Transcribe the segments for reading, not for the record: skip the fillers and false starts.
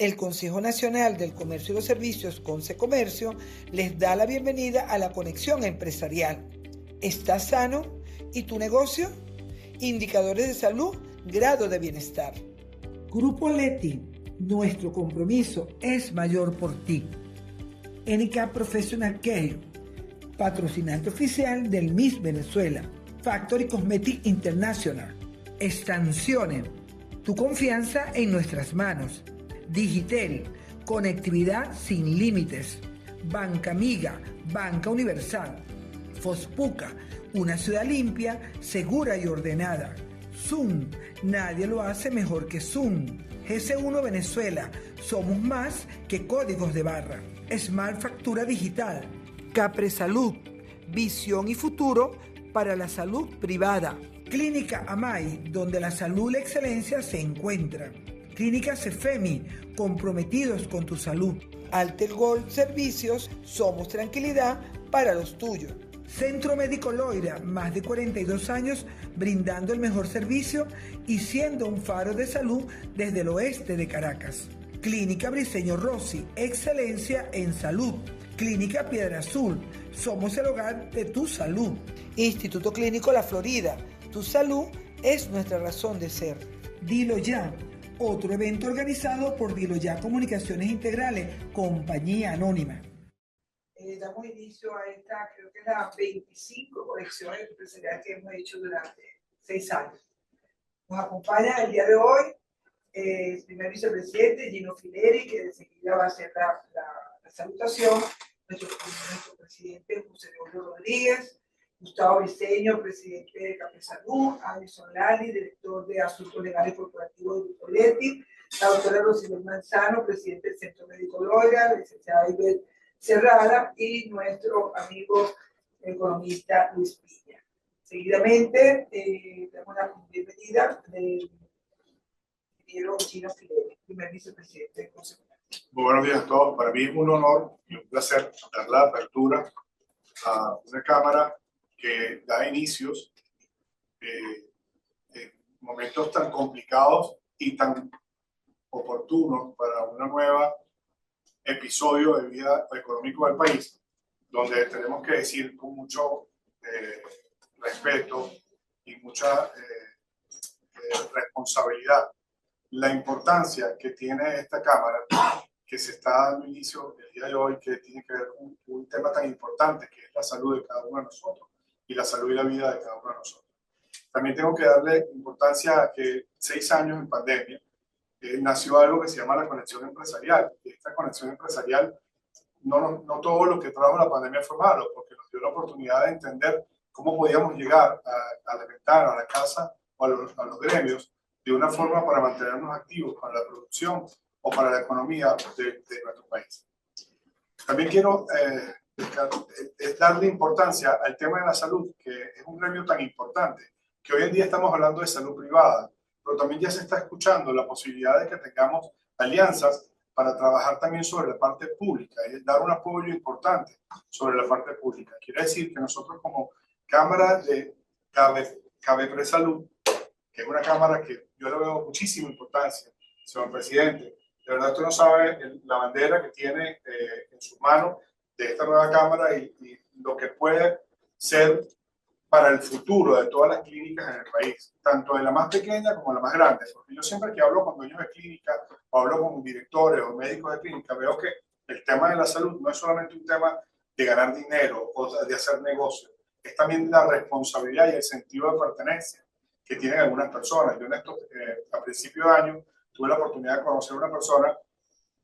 El Consejo Nacional del Comercio y los Servicios, Concecomercio, les da la bienvenida a la conexión empresarial. ¿Estás sano? ¿Y tu negocio? Indicadores de salud, grado de bienestar. Grupo Leti, nuestro compromiso es mayor por ti. NK Professional Care, patrocinante oficial del Miss Venezuela. Factory Cosmetic International. Estancione, tu confianza en nuestras manos. Digitel, conectividad sin límites. Banca Amiga, Banca Universal. Fospuca, una ciudad limpia, segura y ordenada. Zoom, nadie lo hace mejor que Zoom. GC1 Venezuela, somos más que códigos de barra. Smart Factura Digital. Capre Salud, visión y futuro para la salud privada. Clínica Amay, donde la salud y la excelencia se encuentran. Clínica Cefemi, comprometidos con tu salud. Alter Gold Servicios, somos tranquilidad para los tuyos. Centro Médico Loira, más de 42 años brindando el mejor servicio y siendo un faro de salud desde el oeste de Caracas. Clínica Briceño Rossi, excelencia en salud. Clínica Piedra Azul, somos el hogar de tu salud. Instituto Clínico La Florida, tu salud es nuestra razón de ser. Dilo Ya, otro evento organizado por Dilo Ya Comunicaciones Integrales, compañía anónima. Damos inicio a esta, creo que es la 25 colecciones empresariales que hemos hecho durante 6 años. Nos acompaña el día de hoy el primer vicepresidente Gino Fileri, que de seguida va a hacer la salutación, nuestro presidente José Gregorio Rodríguez, Gustavo Briceño, presidente de Capre Salud, Alison Lali, director de Asuntos Legales Corporativos de Grupo Leti, la doctora Rosibel Manzano, presidente del Centro Médico Loira, la licenciada Ibel Cerrada y nuestro amigo economista Luis Piña. Seguidamente, damos la bienvenida del ingeniero Gino Fileri, primer vicepresidente del Consejo. Muy buenos días a todos. Para mí es un honor y un placer dar la apertura a una cámara que da inicios en momentos tan complicados y tan oportunos para una nueva episodio de vida económico del país, donde tenemos que decir con mucho respeto y mucha responsabilidad la importancia que tiene esta Cámara, que se está dando inicio el día de hoy, que tiene que ver con un tema tan importante que es la salud de cada uno de nosotros y la salud y la vida de cada uno de nosotros. También tengo que darle importancia a que 6 años en pandemia nació algo que se llama la conexión empresarial. Y esta conexión empresarial, no todo lo que trajo la pandemia fue malo, porque nos dio la oportunidad de entender cómo podíamos llegar a la ventana, a la casa o a los gremios de una forma para mantenernos activos para la producción o para la economía de nuestro país. También quiero darle importancia al tema de la salud, que es un gremio tan importante, que hoy en día estamos hablando de salud privada, pero también ya se está escuchando la posibilidad de que tengamos alianzas para trabajar también sobre la parte pública y dar un apoyo importante sobre la parte pública. Quiere decir que nosotros como Cámara de Cabe Salud, que es una cámara que yo le veo muchísima importancia, señor presidente, de verdad usted no sabe la bandera que tiene en sus manos de esta nueva cámara y lo que puede ser para el futuro de todas las clínicas en el país, tanto de la más pequeña como la más grande, porque yo siempre que hablo con dueños de clínica o hablo con directores o médicos de clínica, veo que el tema de la salud no es solamente un tema de ganar dinero o de hacer negocio, es también la responsabilidad y el sentido de pertenencia que tienen algunas personas. Yo a principio de año tuve la oportunidad de conocer a una persona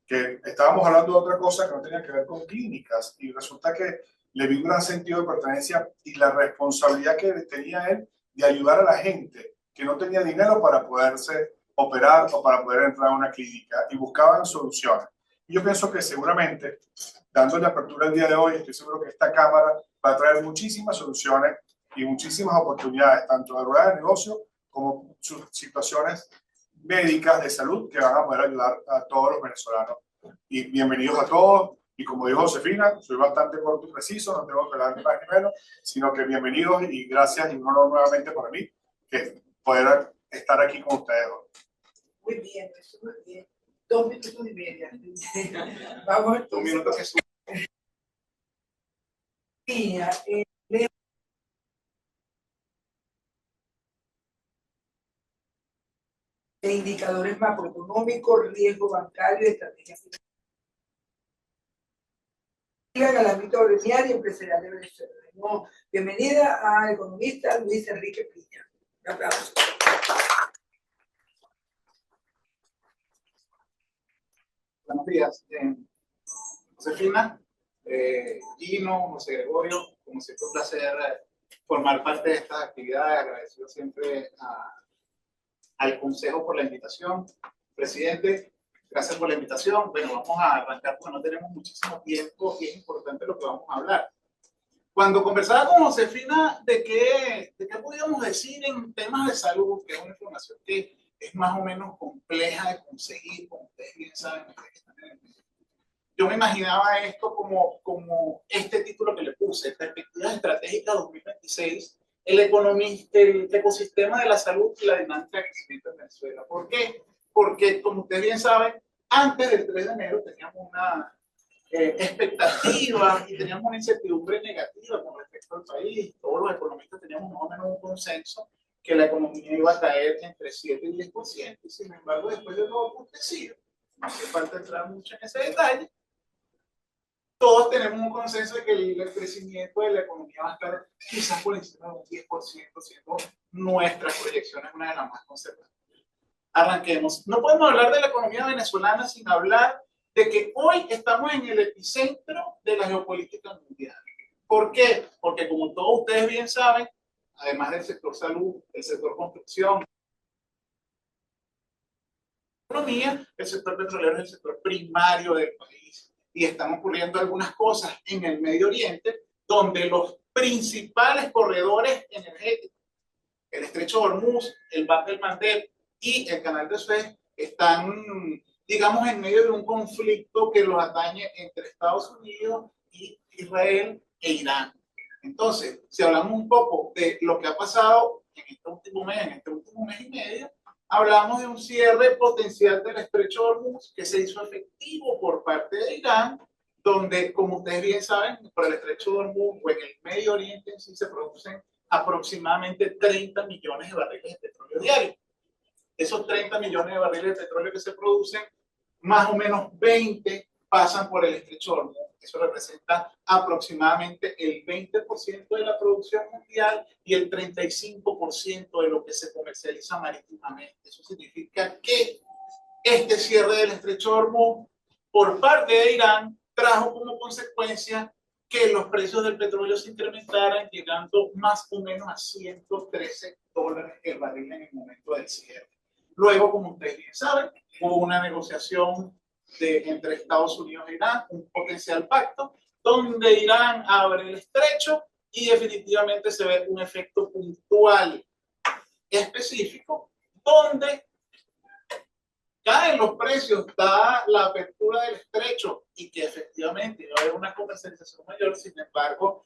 que estábamos hablando de otra cosa que no tenía que ver con clínicas y resulta que le vi un gran sentido de pertenencia y la responsabilidad que tenía él de ayudar a la gente que no tenía dinero para poderse operar o para poder entrar a una clínica y buscaban soluciones. Y yo pienso que seguramente, dándole apertura el día de hoy, estoy seguro que esta Cámara va a traer muchísimas soluciones y muchísimas oportunidades, tanto de rueda de negocio como sus situaciones médicas de salud que van a poder ayudar a todos los venezolanos. Y bienvenidos a todos. Y como dijo Josefina, soy bastante corto y preciso, no tengo que hablar ni más ni menos, sino que bienvenidos y gracias y un honor nuevamente para mí que poder estar aquí con ustedes hoy. Muy bien, eso muy bien. 2 minutos y medio. Vamos Un entonces. minuto, Jesús. Mira, de indicadores macroeconómicos, riesgo bancario y estrategia financiera al ámbito gremial y empresarial de Venezuela. Bienvenida al economista Luis Enrique Piña. Un aplauso. Buenos días. Josefina, Gino, José Gregorio, como siempre un placer formar parte de estas actividades. Agradecido siempre al Consejo por la invitación. Presidente, gracias por la invitación. Bueno, vamos a arrancar porque no tenemos muchísimo tiempo y es importante lo que vamos a hablar. Cuando conversaba con Josefina de qué podíamos decir en temas de salud, que es una información que es más o menos compleja de conseguir, como ustedes bien saben, yo me imaginaba esto como este título que le puse, Perspectivas Estratégicas 2026, el ecosistema de la salud y la dinámica de crecimiento en Venezuela. ¿Por qué? Porque, como ustedes bien saben, antes del 3 de enero teníamos una expectativa y teníamos una incertidumbre negativa con respecto al país. Todos los economistas teníamos más o menos un consenso que la economía iba a caer entre 7 y 10%, y sin embargo, después de lo acontecido, no hace falta entrar mucho en ese detalle, todos tenemos un consenso de que el crecimiento de la economía va a estar quizás por encima de un 10%, siendo nuestras proyecciones una de las más conservadoras. Arranquemos. No podemos hablar de la economía venezolana sin hablar de que hoy estamos en el epicentro de la geopolítica mundial. ¿Por qué? Porque como todos ustedes bien saben, además del sector salud, el sector construcción, economía, el sector petrolero es el sector primario del país. Y están ocurriendo algunas cosas en el Medio Oriente, donde los principales corredores energéticos, el Estrecho de Hormuz, el Bab el Mandeb y el Canal de Suez, están, digamos, en medio de un conflicto que los atañe entre Estados Unidos y Israel e Irán. Entonces, si hablamos un poco de lo que ha pasado en este último mes y medio, hablamos de un cierre potencial del Estrecho de Hormuz que se hizo efectivo por parte de Irán, donde, como ustedes bien saben, por el Estrecho de Hormuz o en el Medio Oriente en sí se producen aproximadamente 30 millones de barriles de petróleo diarios. Esos 30 millones de barriles de petróleo que se producen, más o menos 20 pasan por el Estrecho de Hormuz. Eso representa aproximadamente el 20% de la producción mundial y el 35% de lo que se comercializa marítimamente. Eso significa que este cierre del Estrecho de Hormuz por parte de Irán trajo como consecuencia que los precios del petróleo se incrementaran, llegando más o menos a $113 el barril en el momento del cierre. Luego, como ustedes bien saben, hubo una negociación entre Estados Unidos e Irán, un potencial pacto, donde Irán abre el estrecho y definitivamente se ve un efecto puntual específico, donde caen los precios, da la apertura del estrecho y que efectivamente va a haber una comercialización mayor. Sin embargo,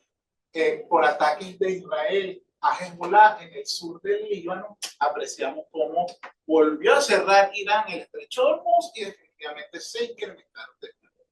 por ataques de Israel a Hezbollah en el sur del Líbano, apreciamos cómo volvió a cerrar Irán el estrecho de Hormuz y definitivamente se incrementaron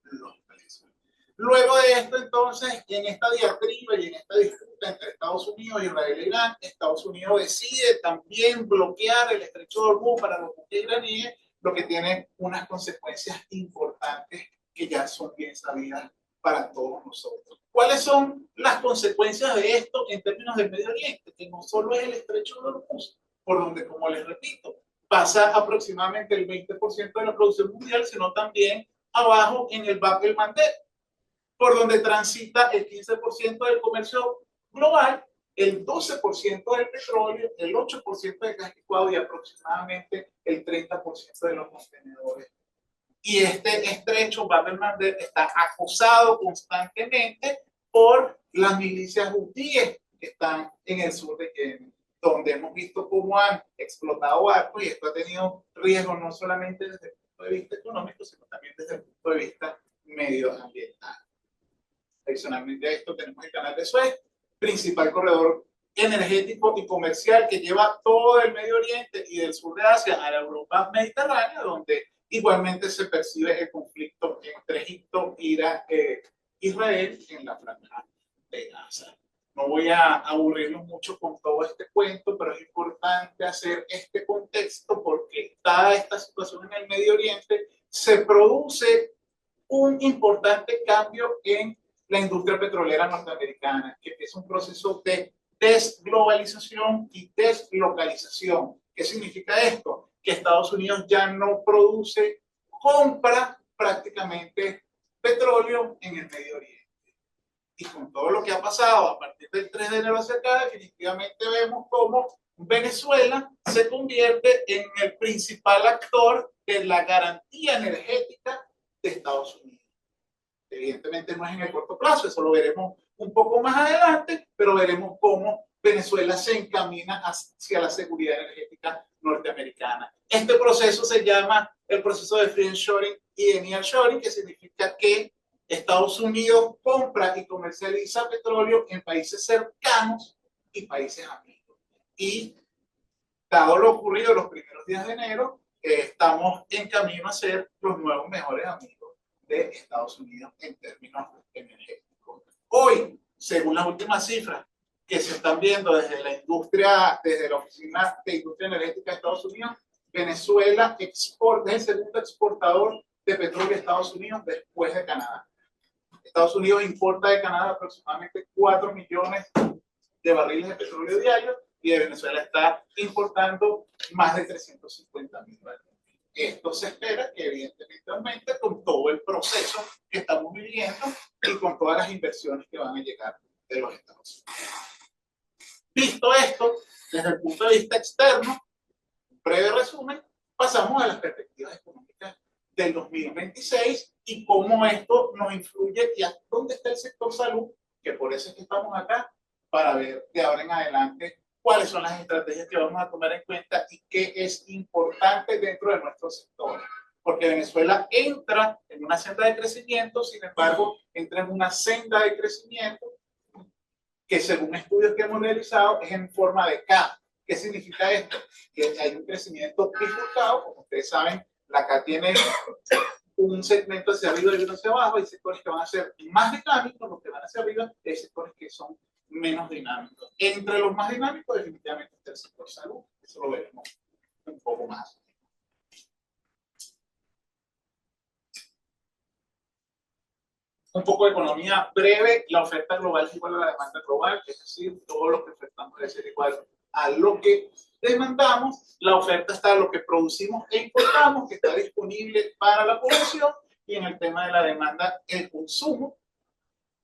los precios. Luego de esto, entonces, en esta diatriba y en esta disputa entre Estados Unidos, Israel e Irán, Estados Unidos decide también bloquear el estrecho de Hormuz para los buques iraníes, lo que tiene unas consecuencias importantes que ya son bien sabidas para todos nosotros. ¿Cuáles son las consecuencias de esto en términos del Medio Oriente? Que no solo es el estrecho de Hormuz, por donde, como les repito, pasa aproximadamente el 20% de la producción mundial, sino también abajo en el Bab el Mandeb, por donde transita el 15% del comercio global, el 12% del petróleo, el 8% del gas licuado y aproximadamente el 30% de los contenedores. Y este estrecho, Bab el Mandeb, está acosado constantemente por las milicias hutíes que están en el sur de Yemen, donde hemos visto cómo han explotado barcos, y esto ha tenido riesgo no solamente desde el punto de vista económico, sino también desde el punto de vista medioambiental. Adicionalmente a esto tenemos el Canal de Suez, principal corredor energético y comercial que lleva todo el Medio Oriente y del sur de Asia a la Europa mediterránea, donde Igualmente se percibe el conflicto entre Egipto y Israel en la franja de Gaza. No voy a aburrirnos mucho con todo este cuento, pero es importante hacer este contexto porque dada esta situación en el Medio Oriente, se produce un importante cambio en la industria petrolera norteamericana, que es un proceso de desglobalización y deslocalización. ¿Qué significa esto? Que Estados Unidos ya no produce, compra prácticamente petróleo en el Medio Oriente. Y con todo lo que ha pasado a partir del 3 de enero hacia acá, definitivamente vemos cómo Venezuela se convierte en el principal actor de la garantía energética de Estados Unidos. Evidentemente no es en el corto plazo, eso lo veremos un poco más adelante, pero veremos cómo Venezuela se encamina hacia la seguridad energética norteamericana. Este proceso se llama el proceso de friendshoring y de nearshoring, que significa que Estados Unidos compra y comercializa petróleo en países cercanos y países amigos. Y dado lo ocurrido los primeros días de enero, estamos en camino a ser los nuevos mejores amigos de Estados Unidos en términos energéticos. Hoy, según las últimas cifras que se están viendo desde la industria, desde la Oficina de Industria Energética de Estados Unidos, Venezuela exporta, es el segundo exportador de petróleo a Estados Unidos después de Canadá. Estados Unidos importa de Canadá aproximadamente 4 millones de barriles de petróleo diarios y de Venezuela está importando más de 350.000 barriles. Esto se espera que evidentemente aumente con todo el proceso que estamos viviendo y con todas las inversiones que van a llegar de los Estados Unidos. Visto esto, desde el punto de vista externo, un breve resumen, pasamos a las perspectivas económicas del 2026 y cómo esto nos influye y a dónde está el sector salud, que por eso es que estamos acá, para ver de ahora en adelante cuáles son las estrategias que vamos a tomar en cuenta y qué es importante dentro de nuestro sector. Porque Venezuela entra en una senda de crecimiento, sin embargo, entra en una senda de crecimiento que según estudios que hemos realizado es en forma de K. ¿Qué significa esto? Que hay un crecimiento bifurcado, como ustedes saben, la K tiene un segmento hacia arriba y uno hacia abajo, hay sectores que van a ser más dinámicos, los que van hacia arriba, y hay sectores que son menos dinámicos. Entre los más dinámicos, definitivamente está el sector salud, eso lo veremos un poco más. Un poco de economía breve, la oferta global es igual a la demanda global, es decir, todo lo que ofertamos debe ser igual a lo que demandamos. La oferta está en lo que producimos e importamos, que está disponible para la población, y en el tema de la demanda, el consumo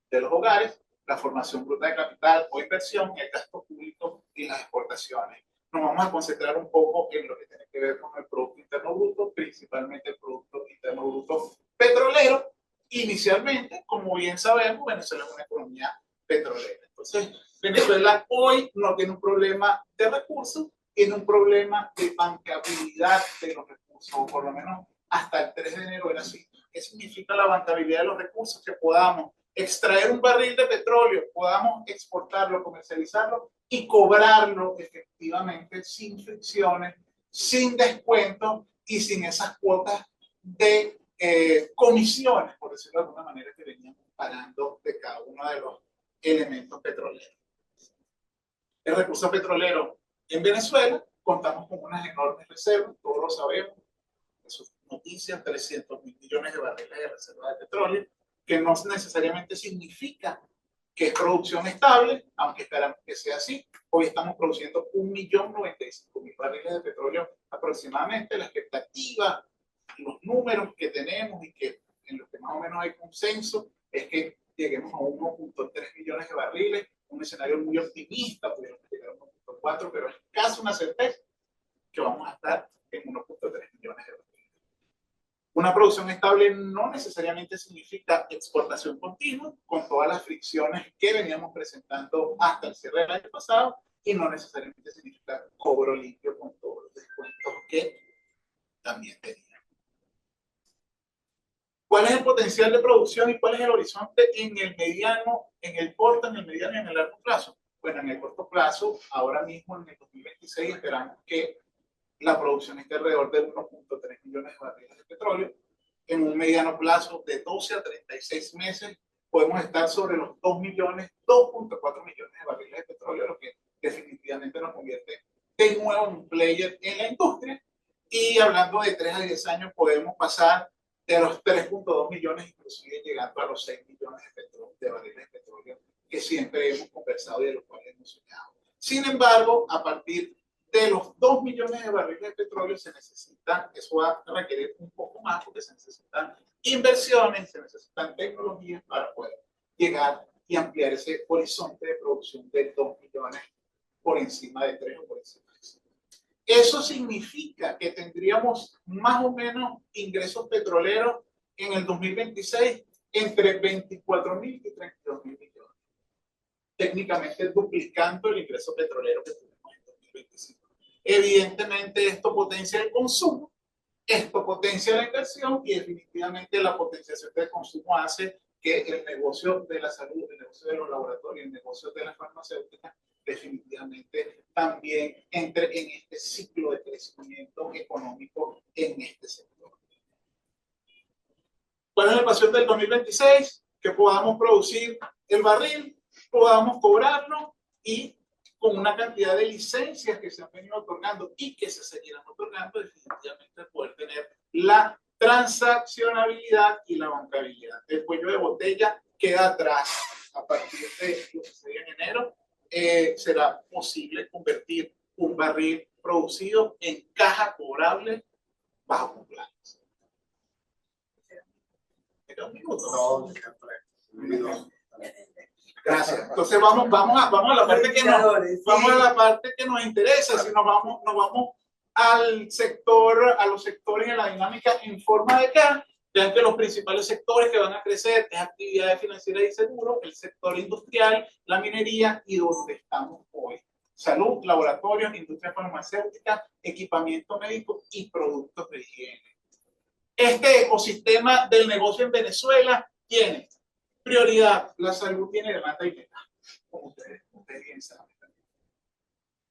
de los hogares, la formación bruta de capital o inversión, el gasto público y las exportaciones. Nos vamos a concentrar un poco en lo que tiene que ver con el Producto Interno Bruto, principalmente el Producto Interno Bruto petrolero. Inicialmente, como bien sabemos, Venezuela es una economía petrolera. Entonces, Venezuela hoy no tiene un problema de recursos, tiene un problema de bancabilidad de los recursos, o por lo menos hasta el 3 de enero era así. ¿Qué significa la bancabilidad de los recursos? Que podamos extraer un barril de petróleo, podamos exportarlo, comercializarlo y cobrarlo efectivamente sin fricciones, sin descuentos y sin esas cuotas de comisiones, por decirlo de alguna manera, que veníamos pagando de cada uno de los elementos petroleros. El recurso petrolero en Venezuela, contamos con unas enormes reservas, todos lo sabemos, eso es noticia, 300.000 millones de barriles de reserva de petróleo, que no necesariamente significa que es producción estable, aunque esperamos que sea así. Hoy estamos produciendo 1.095.000 barriles de petróleo aproximadamente. La expectativa, los números que tenemos y que en los que más o menos hay consenso es que lleguemos a 1.3 millones de barriles, un escenario muy optimista, pudiéramos llegar a 1.4, pero es casi una certeza que vamos a estar en 1.3 millones de barriles. Una producción estable no necesariamente significa exportación continua, con todas las fricciones que veníamos presentando hasta el cierre del año pasado, y no necesariamente significa cobro limpio con todos los descuentos que también teníamos. ¿Cuál es el potencial de producción y cuál es el horizonte en el mediano, en el corto, en el mediano y en el largo plazo? Bueno, en el corto plazo, ahora mismo en el 2026 esperamos que la producción está alrededor de 1.3 millones de barriles de petróleo. En un mediano plazo de 12 a 36 meses podemos estar sobre los 2 millones, 2.4 millones de barriles de petróleo, lo que definitivamente nos convierte de nuevo en un player en la industria. Y hablando de 3 a 10 años podemos pasar de los 3.2 millones, inclusive llegando a los 6 millones de barriles de petróleo que siempre hemos conversado y de los cuales hemos soñado. Sin embargo, a partir de los 2 millones de barriles de petróleo se necesita, eso va a requerir un poco más porque se necesitan inversiones, se necesitan tecnologías para poder llegar y ampliar ese horizonte de producción de 2 millones por encima de 3 o por encima de 5. Eso significa que tendríamos más o menos ingresos petroleros en el 2026 entre 24.000 y 32.000 millones. Técnicamente duplicando el ingreso petrolero que tuvimos en 2025. Evidentemente esto potencia el consumo, esto potencia la inversión y definitivamente la potenciación del consumo hace que el negocio de la salud, el negocio de los laboratorios, el negocio de las farmacéuticas definitivamente también entre en este ciclo de crecimiento económico en este sector. ¿Cuál es la ecuación del 2026? Que podamos producir el barril, podamos cobrarlo y con una cantidad de licencias que se han venido otorgando y que se seguirán otorgando, definitivamente poder tener la transaccionabilidad y la bancabilidad. El cuello de botella queda atrás. A partir de lo que se en enero, será posible convertir un barril producido en caja cobrable bajo compliance. ¿Era un minuto? No. Gracias. Entonces vamos a la parte que nos interesa. Si nos vamos al sector, a los sectores en la dinámica en forma de K, vean que los principales sectores que van a crecer es actividades financieras y seguros, el sector industrial, la minería y donde estamos hoy. Salud, laboratorios, industria farmacéutica, equipamiento médico y productos de higiene. Este ecosistema del negocio en Venezuela tiene prioridad. La salud tiene demanda inmediata, como ustedes bien saben.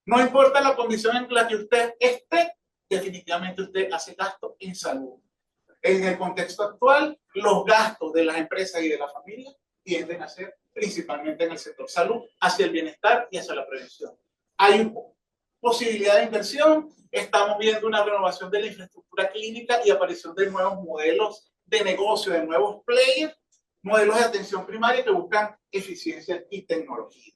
No importa la condición en la que usted esté, definitivamente usted hace gasto en salud. En el contexto actual, los gastos de las empresas y de la familia tienden a ser principalmente en el sector salud, hacia el bienestar y hacia la prevención. Hay posibilidad de inversión, estamos viendo una renovación de la infraestructura clínica y aparición de nuevos modelos de negocio, de nuevos players, modelos de atención primaria que buscan eficiencia y tecnología.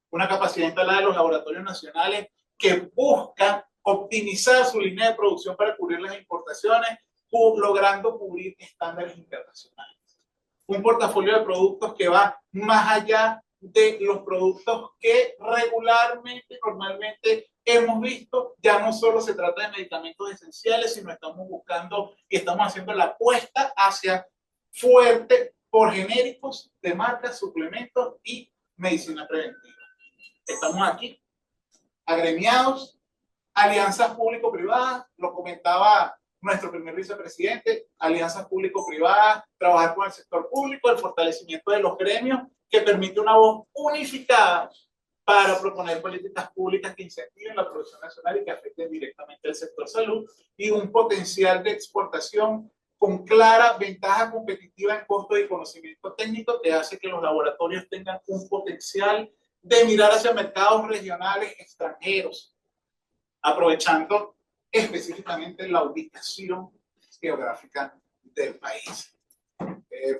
Una capacidad instalada de los laboratorios nacionales que buscan optimizar su línea de producción para cubrir las importaciones, logrando cubrir estándares internacionales. Un portafolio de productos que va más allá de los productos que regularmente, normalmente hemos visto. Ya no solo se trata de medicamentos esenciales, sino estamos buscando y estamos haciendo la apuesta hacia fuerte por genéricos de marcas, suplementos y medicina preventiva. Estamos aquí, agremiados, alianzas público-privadas, lo comentaba nuestro primer vicepresidente, alianzas público-privadas, trabajar con el sector público, el fortalecimiento de los gremios, que permite una voz unificada para proponer políticas públicas que incentiven la producción nacional y que afecten directamente al sector salud, y un potencial de exportación con clara ventaja competitiva en costo y conocimiento técnico que hace que los laboratorios tengan un potencial de mirar hacia mercados regionales extranjeros, aprovechando específicamente la ubicación geográfica del país.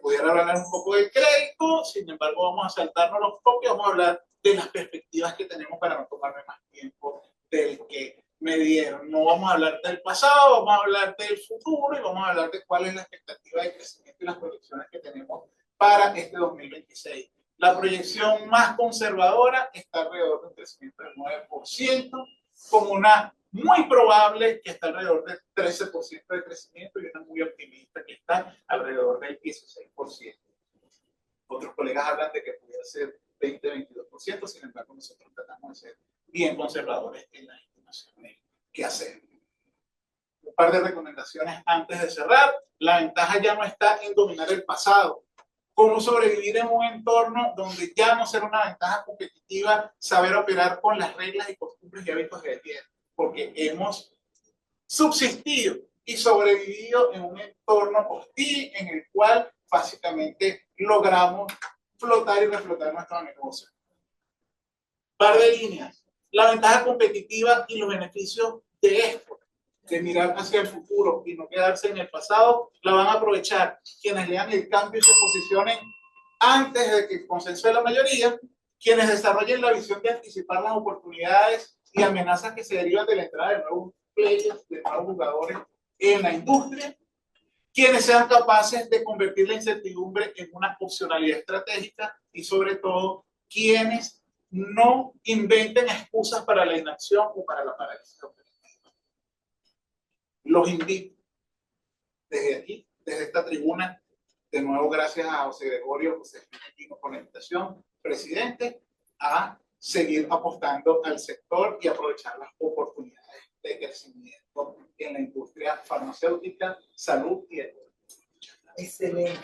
Pudiera hablar un poco del crédito, sin embargo vamos a saltarnos los toques, vamos a hablar de las perspectivas que tenemos para no tomarme más tiempo del que me dieron. No vamos a hablar del pasado, vamos a hablar del futuro y vamos a hablar de cuál es la expectativa de crecimiento y las proyecciones que tenemos para este 2026. La proyección más conservadora está alrededor de un crecimiento del 9%, con una muy probable que está alrededor del 13% de crecimiento y una muy optimista que está alrededor del 16%. Otros colegas hablan de que pudiera ser 20-22%, sin embargo nosotros tratamos de ser bien conservadores en las estimaciones que hacemos. Un par de recomendaciones antes de cerrar. La ventaja ya no está en dominar el pasado. Cómo sobrevivir en un entorno donde ya no será una ventaja competitiva saber operar con las reglas y costumbres y hábitos de ayer, porque hemos subsistido y sobrevivido en un entorno hostil en el cual básicamente logramos flotar y reflotar nuestro negocio. Par de líneas. La ventaja competitiva y los beneficios de esto, de mirar hacia el futuro y no quedarse en el pasado, la van a aprovechar quienes lean el cambio y se posicionen antes de que el consenso de la mayoría, quienes desarrollen la visión de anticipar las oportunidades y amenazas que se derivan de la entrada de nuevos players, de nuevos jugadores en la industria, quienes sean capaces de convertir la incertidumbre en una opcionalidad estratégica y sobre todo quienes no inventen excusas para la inacción o para la parálisis operativa. Los invito desde aquí, desde esta tribuna, de nuevo gracias a José Gregorio, José Espinetino por la invitación, presidente, a seguir apostando al sector y aprovechar las oportunidades de crecimiento en la industria farmacéutica, salud y educación. Excelente.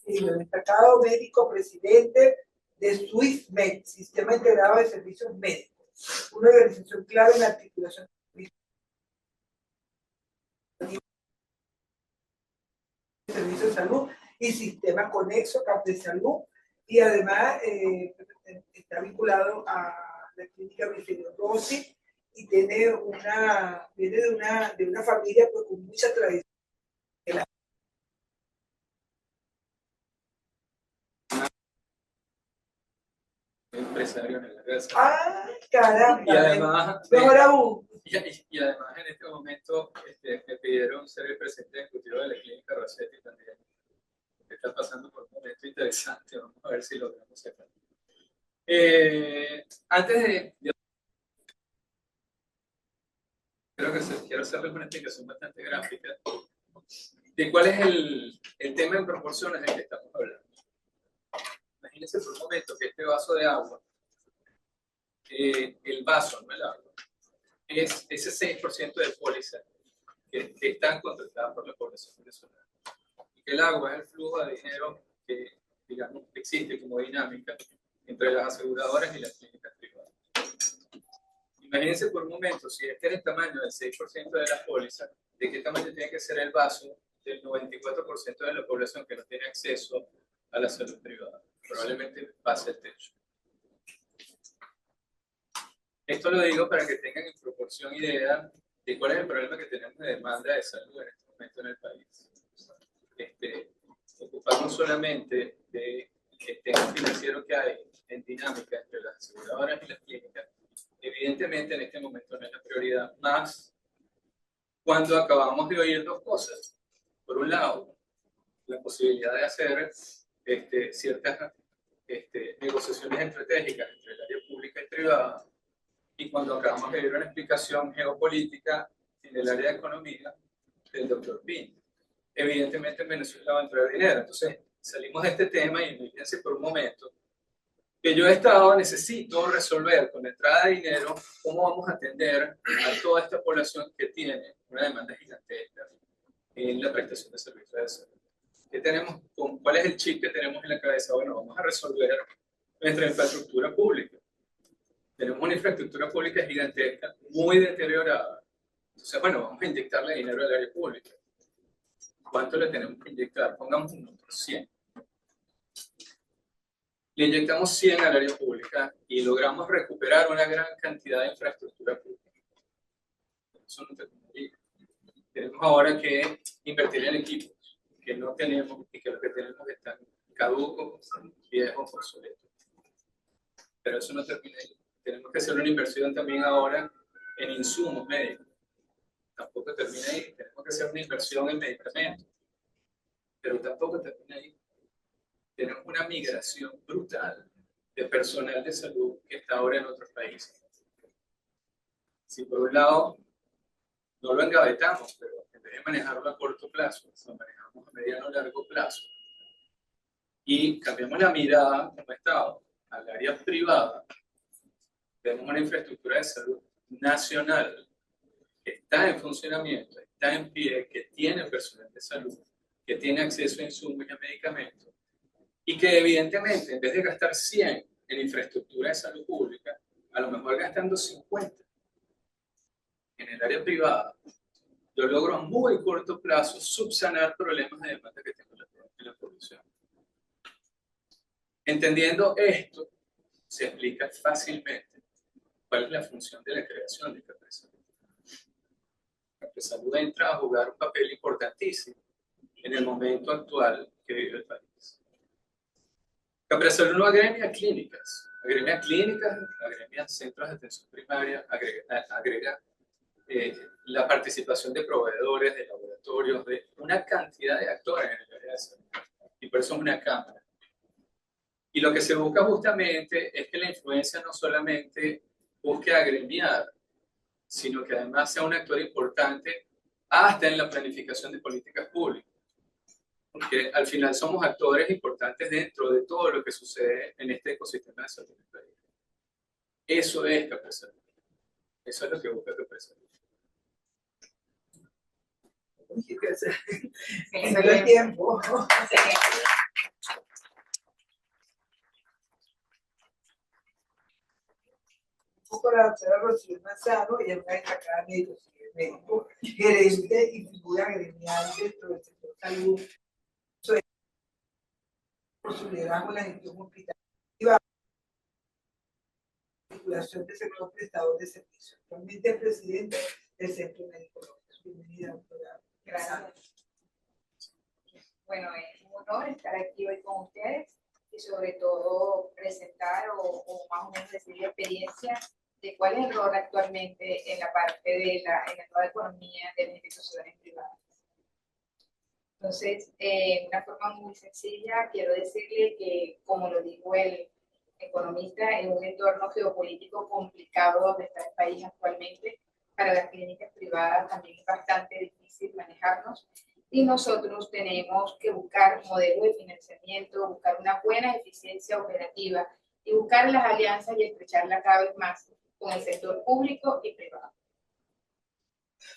Sí, el destacado médico presidente de SwissMed, Sistema Integrado de Servicios Médicos, una organización clave en la articulación de servicios de salud y sistema conexo, CAP de salud, y además está vinculado a la clínica Virgilio Rossi y viene de una familia pues, con mucha tradición. Empresario en el área de salud. ¡Ah, caramba! Y además, mejor aún. y además en este momento me pidieron ser el presidente ejecutivo de la clínica Rossetti también. Está pasando por un momento interesante, vamos a ver si logramos hacerlo. Antes de quiero hacerles una explicación bastante gráfica de cuál es el tema en proporciones del que estamos hablando. Imagínense por un momento que este vaso de agua, el vaso, no el agua, es ese 6% de póliza que están contratadas por la población venezolana. Y que el agua es el flujo de dinero que, digamos, existe como dinámica entre las aseguradoras y las clínicas privadas. Imagínense por un momento, si este es el tamaño del 6% de las pólizas, ¿de qué tamaño tiene que ser el vaso del 94% de la población que no tiene acceso a la salud privada? Probablemente pase el techo. Esto lo digo para que tengan en proporción idea de cuál es el problema que tenemos de demanda de salud en este momento en el país. Ocuparnos solamente del tema financiero que hay en dinámica entre las aseguradoras y las clínicas, evidentemente en este momento no es la prioridad, más cuando acabamos de oír dos cosas. Por un lado, la posibilidad de hacer ciertas negociaciones estratégicas entre el área pública y privada, y cuando acabamos de ver una explicación geopolítica en el área de economía del doctor Pin. Evidentemente en Venezuela va a entrar dinero, entonces salimos de este tema y imagínense por un momento que yo necesito resolver con la entrada de dinero cómo vamos a atender a toda esta población que tiene una demanda gigantesca en la prestación de servicios de salud. ¿Cuál es el chip que tenemos en la cabeza? Bueno, vamos a resolver nuestra infraestructura pública. Tenemos una infraestructura pública gigantesca, muy deteriorada. Entonces, bueno, vamos a inyectarle dinero al área pública. ¿Cuánto le tenemos que inyectar? Pongamos un número, 100. Le inyectamos 100 al área pública y logramos recuperar una gran cantidad de infraestructura pública. Eso no tenemos ahora que invertir en equipos que no tenemos y que lo que tenemos están caducos, viejos, obsoletos. Pero eso no termina ahí. Tenemos que hacer una inversión también ahora en insumos médicos. Tampoco termina ahí. Tenemos que hacer una inversión en medicamentos. Pero tampoco termina ahí. Tenemos una migración brutal de personal de salud que está ahora en otros países. Si por un lado no lo engavetamos, pero en vez de manejarlo a corto plazo, lo manejamos a mediano o largo plazo, y cambiamos la mirada como Estado al área privada, Tenemos una infraestructura de salud nacional que está en funcionamiento, está en pie, que tiene personal de salud, que tiene acceso a insumos y a medicamentos, y que evidentemente, en vez de gastar 100 en infraestructura de salud pública, a lo mejor gastando 50 en el área privada, yo logro a muy corto plazo subsanar problemas de demanda que tengo en la población. Entendiendo esto, se explica fácilmente cuál es la función de la creación de CapreSalud. CapreSalud entra a jugar un papel importantísimo en el momento actual que vive el país. CapreSalud no agremia clínicas, agremia centros de atención primaria, agrega la participación de proveedores, de laboratorios, de una cantidad de actores en el área de salud. Y por eso es una cámara. Y lo que se busca justamente es que la influencia no solamente busque agremiar, sino que además sea un actor importante hasta en la planificación de políticas públicas. Porque al final somos actores importantes dentro de todo lo que sucede en este ecosistema de salud del país. Eso es CapreSalud. Eso es lo que busca CapreSalud. En el tiempo. Un poco la doctora Rocío Manzano, ella es una destacada médico, gerente y figura gremial dentro del sector salud. Por su liderazgo en la gestión hospitalaria, articulación del sector prestador de servicios. Actualmente es presidente del Centro Médico López. Bienvenida, doctora. Gracias. Bueno, es un honor estar aquí hoy con ustedes y sobre todo presentar o más o menos decir la experiencia de cuál es el rol actualmente en la parte de en la nueva economía de las instituciones privadas. Entonces, de una forma muy sencilla, quiero decirle que, como lo dijo el economista, en un entorno geopolítico complicado donde está el país actualmente, para las clínicas privadas también es bastante difícil manejarnos y nosotros tenemos que buscar modelos de financiamiento, buscar una buena eficiencia operativa y buscar las alianzas y estrecharlas cada vez más con el sector público y privado.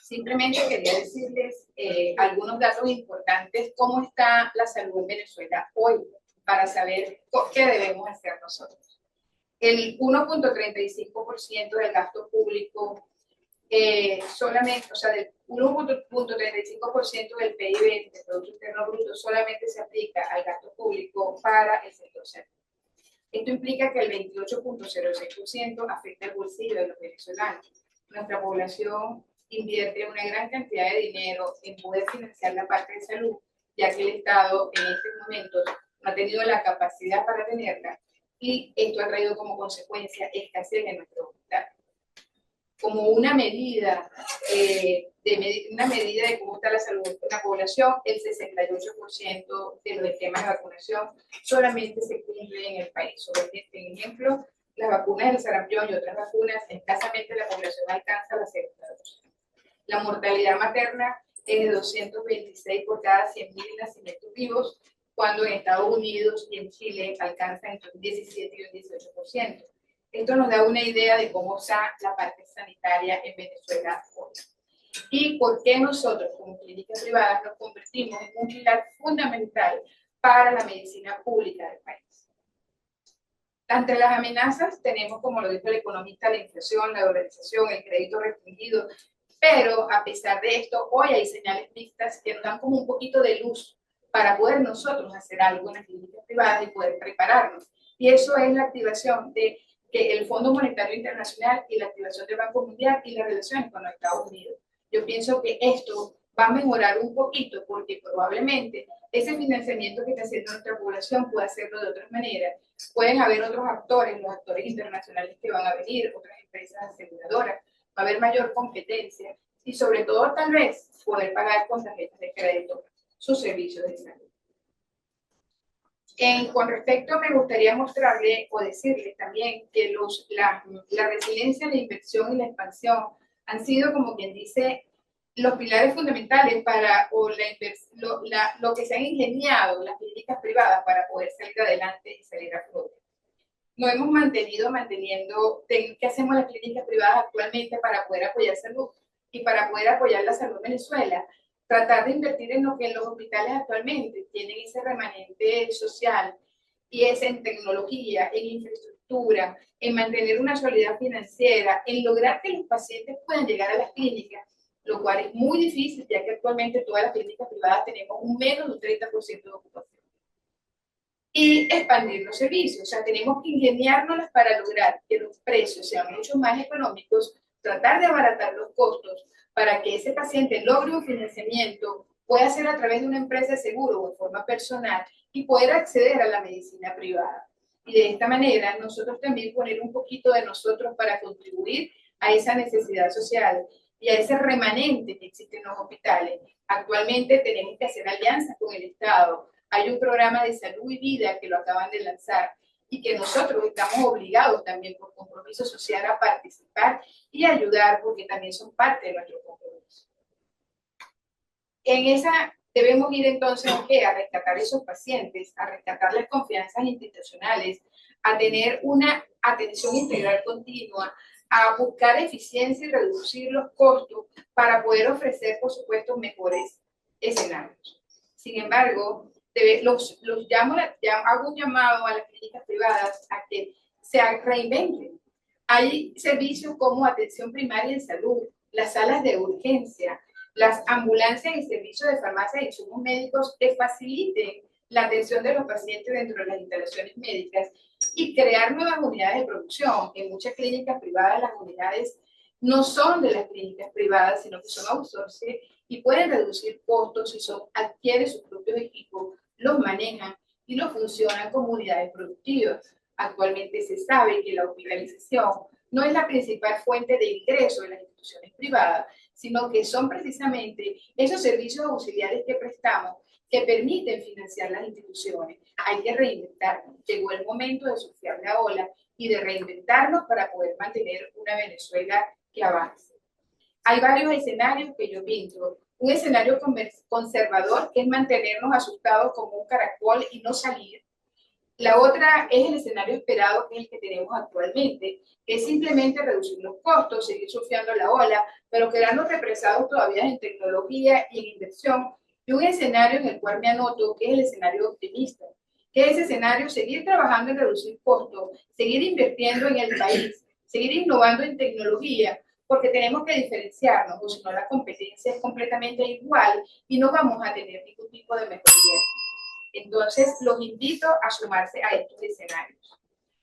Simplemente quería decirles algunos datos importantes, cómo está la salud en Venezuela hoy, para saber qué debemos hacer nosotros. El 1.35% del gasto público, solamente, o sea, del 1.35% del PIB, del Producto Interno Bruto, solamente se aplica al gasto público para el sector salud. Esto implica que el 28.06% afecta el bolsillo de los venezolanos. Nuestra población invierte una gran cantidad de dinero en poder financiar la parte de salud, ya que el Estado en estos momentos no ha tenido la capacidad para tenerla y esto ha traído como consecuencia escasez en nuestro hospital. Como una medida de cómo está la salud de la población, el 68% de los esquemas de vacunación solamente se cumplen en el país. Sobre este ejemplo, las vacunas del sarampión y otras vacunas, escasamente la población alcanza la segunda dosis. La mortalidad materna es de 226 por cada 100.000 nacimientos vivos, cuando en Estados Unidos y en Chile alcanza entre un 17 y un 18%. Esto nos da una idea de cómo está la parte sanitaria en Venezuela hoy. Y por qué nosotros, como clínicas privadas, nos convertimos en un pilar fundamental para la medicina pública del país. Entre las amenazas tenemos, como lo dijo el economista, la inflación, la dolarización, el crédito restringido, pero a pesar de esto, hoy hay señales mixtas que nos dan como un poquito de luz para poder nosotros hacer algo en las clínicas privadas y poder prepararnos. Y eso es la activación de que el Fondo Monetario Internacional y la activación del Banco Mundial y las relaciones con los Estados Unidos. Yo pienso que esto va a mejorar un poquito porque probablemente ese financiamiento que está haciendo nuestra población puede hacerlo de otra manera. Pueden haber otros actores, los actores internacionales que van a venir, otras empresas aseguradoras, va a haber mayor competencia y sobre todo tal vez poder pagar con tarjetas de crédito sus servicios de salud. Con respecto, me gustaría mostrarle o decirles también que la resiliencia, la inversión y la expansión han sido, como quien dice, los pilares fundamentales para lo que se han ingeniado las clínicas privadas para poder salir adelante y salir a flote. no hemos manteniendo, ¿qué hacemos las clínicas privadas actualmente para poder apoyar salud y para poder apoyar la salud en Venezuela? Tratar de invertir en lo que los hospitales actualmente tienen ese remanente social, y es en tecnología, en infraestructura, en mantener una solidez financiera, en lograr que los pacientes puedan llegar a las clínicas, lo cual es muy difícil, ya que actualmente todas las clínicas privadas tenemos un menos de un 30% de ocupación. Y expandir los servicios, o sea, tenemos que ingeniárnoslas para lograr que los precios sean mucho más económicos, tratar de abaratar los costos para que ese paciente logre un financiamiento, pueda ser a través de una empresa de seguro o de forma personal y poder acceder a la medicina privada. Y de esta manera nosotros también poner un poquito de nosotros para contribuir a esa necesidad social y a ese remanente que existe en los hospitales. Actualmente tenemos que hacer alianzas con el Estado. Hay un programa de salud y vida que lo acaban de lanzar y que nosotros estamos obligados también por compromiso social a participar y ayudar, porque también son parte de nuestro compromiso. En esa debemos ir entonces a rescatar esos pacientes, a rescatar las confianzas institucionales, a tener una atención integral continua, a buscar eficiencia y reducir los costos para poder ofrecer, por supuesto, mejores escenarios. Sin embargo, hago un llamado a las clínicas privadas a que se reinventen. Hay servicios como atención primaria en salud, las salas de urgencia, las ambulancias y servicios de farmacia e insumos médicos que faciliten la atención de los pacientes dentro de las instalaciones médicas y crear nuevas unidades de producción. En muchas clínicas privadas las unidades no son de las clínicas privadas, sino que son outsourcing y pueden reducir costos si adquieren sus propios equipos, los manejan y los funcionan como unidades productivas. Actualmente se sabe que la hospitalización no es la principal fuente de ingreso de las instituciones privadas, sino que son precisamente esos servicios auxiliares que prestamos que permiten financiar las instituciones. Hay que reinventarnos. Llegó el momento de surfear la ola y de reinventarnos para poder mantener una Venezuela que avance. Hay varios escenarios que yo pinto. Un escenario conservador, que es mantenernos asustados como un caracol y no salir. La otra es el escenario esperado, que es el que tenemos actualmente, que es simplemente reducir los costos, seguir surfeando la ola, pero quedarnos represados todavía en tecnología y en inversión. Y un escenario en el cual me anoto, que es el escenario optimista, que es ese escenario seguir trabajando en reducir costos, seguir invirtiendo en el país, seguir innovando en tecnología, porque tenemos que diferenciarnos, o si no la competencia es completamente igual y no vamos a tener ningún tipo de mejoría. Entonces, los invito a sumarse a estos escenarios.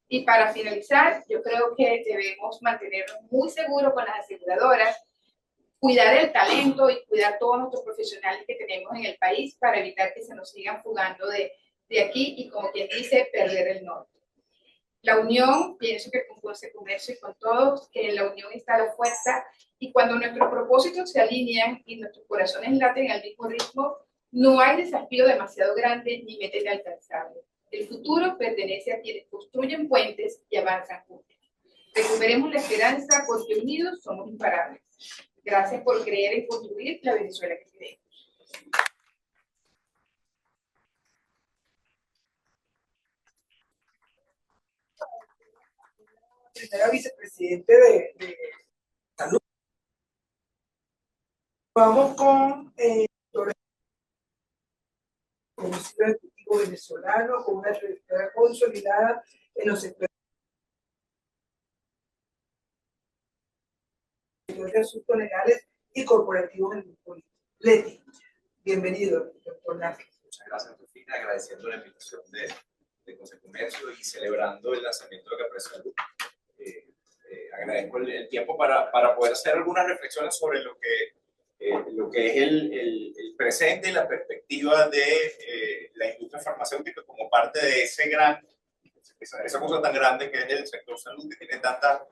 Y para finalizar, yo creo que debemos mantenernos muy seguros con las aseguradoras, cuidar el talento y cuidar todos nuestros profesionales que tenemos en el país para evitar que se nos sigan fugando de aquí y, como quien dice, perder el norte. La unión, pienso que con Conce Comercio y con todos, que en la unión está la fuerza, y cuando nuestros propósitos se alinean y nuestros corazones laten al mismo ritmo, no hay desafío demasiado grande ni meta inalcanzable. El futuro pertenece a quienes construyen puentes y avanzan juntos. Recuperemos la esperanza, porque unidos somos imparables. Gracias por creer en construir la Venezuela que queremos. Primera vicepresidente de Salud. Vamos con el Comisión Ejecutivo Venezolano, con una trayectoria consolidada en los sectores de asuntos legales y corporativos en el político. Leti, bienvenido, doctor Nájera. Muchas gracias, Rufina, agradeciendo la invitación de Conce Comercio y celebrando el lanzamiento de Capresalud. Agradezco el tiempo para poder hacer algunas reflexiones sobre lo que es el presente y la perspectiva de la industria farmacéutica como parte de esa cosa tan grande que es el sector salud, que tiene tantas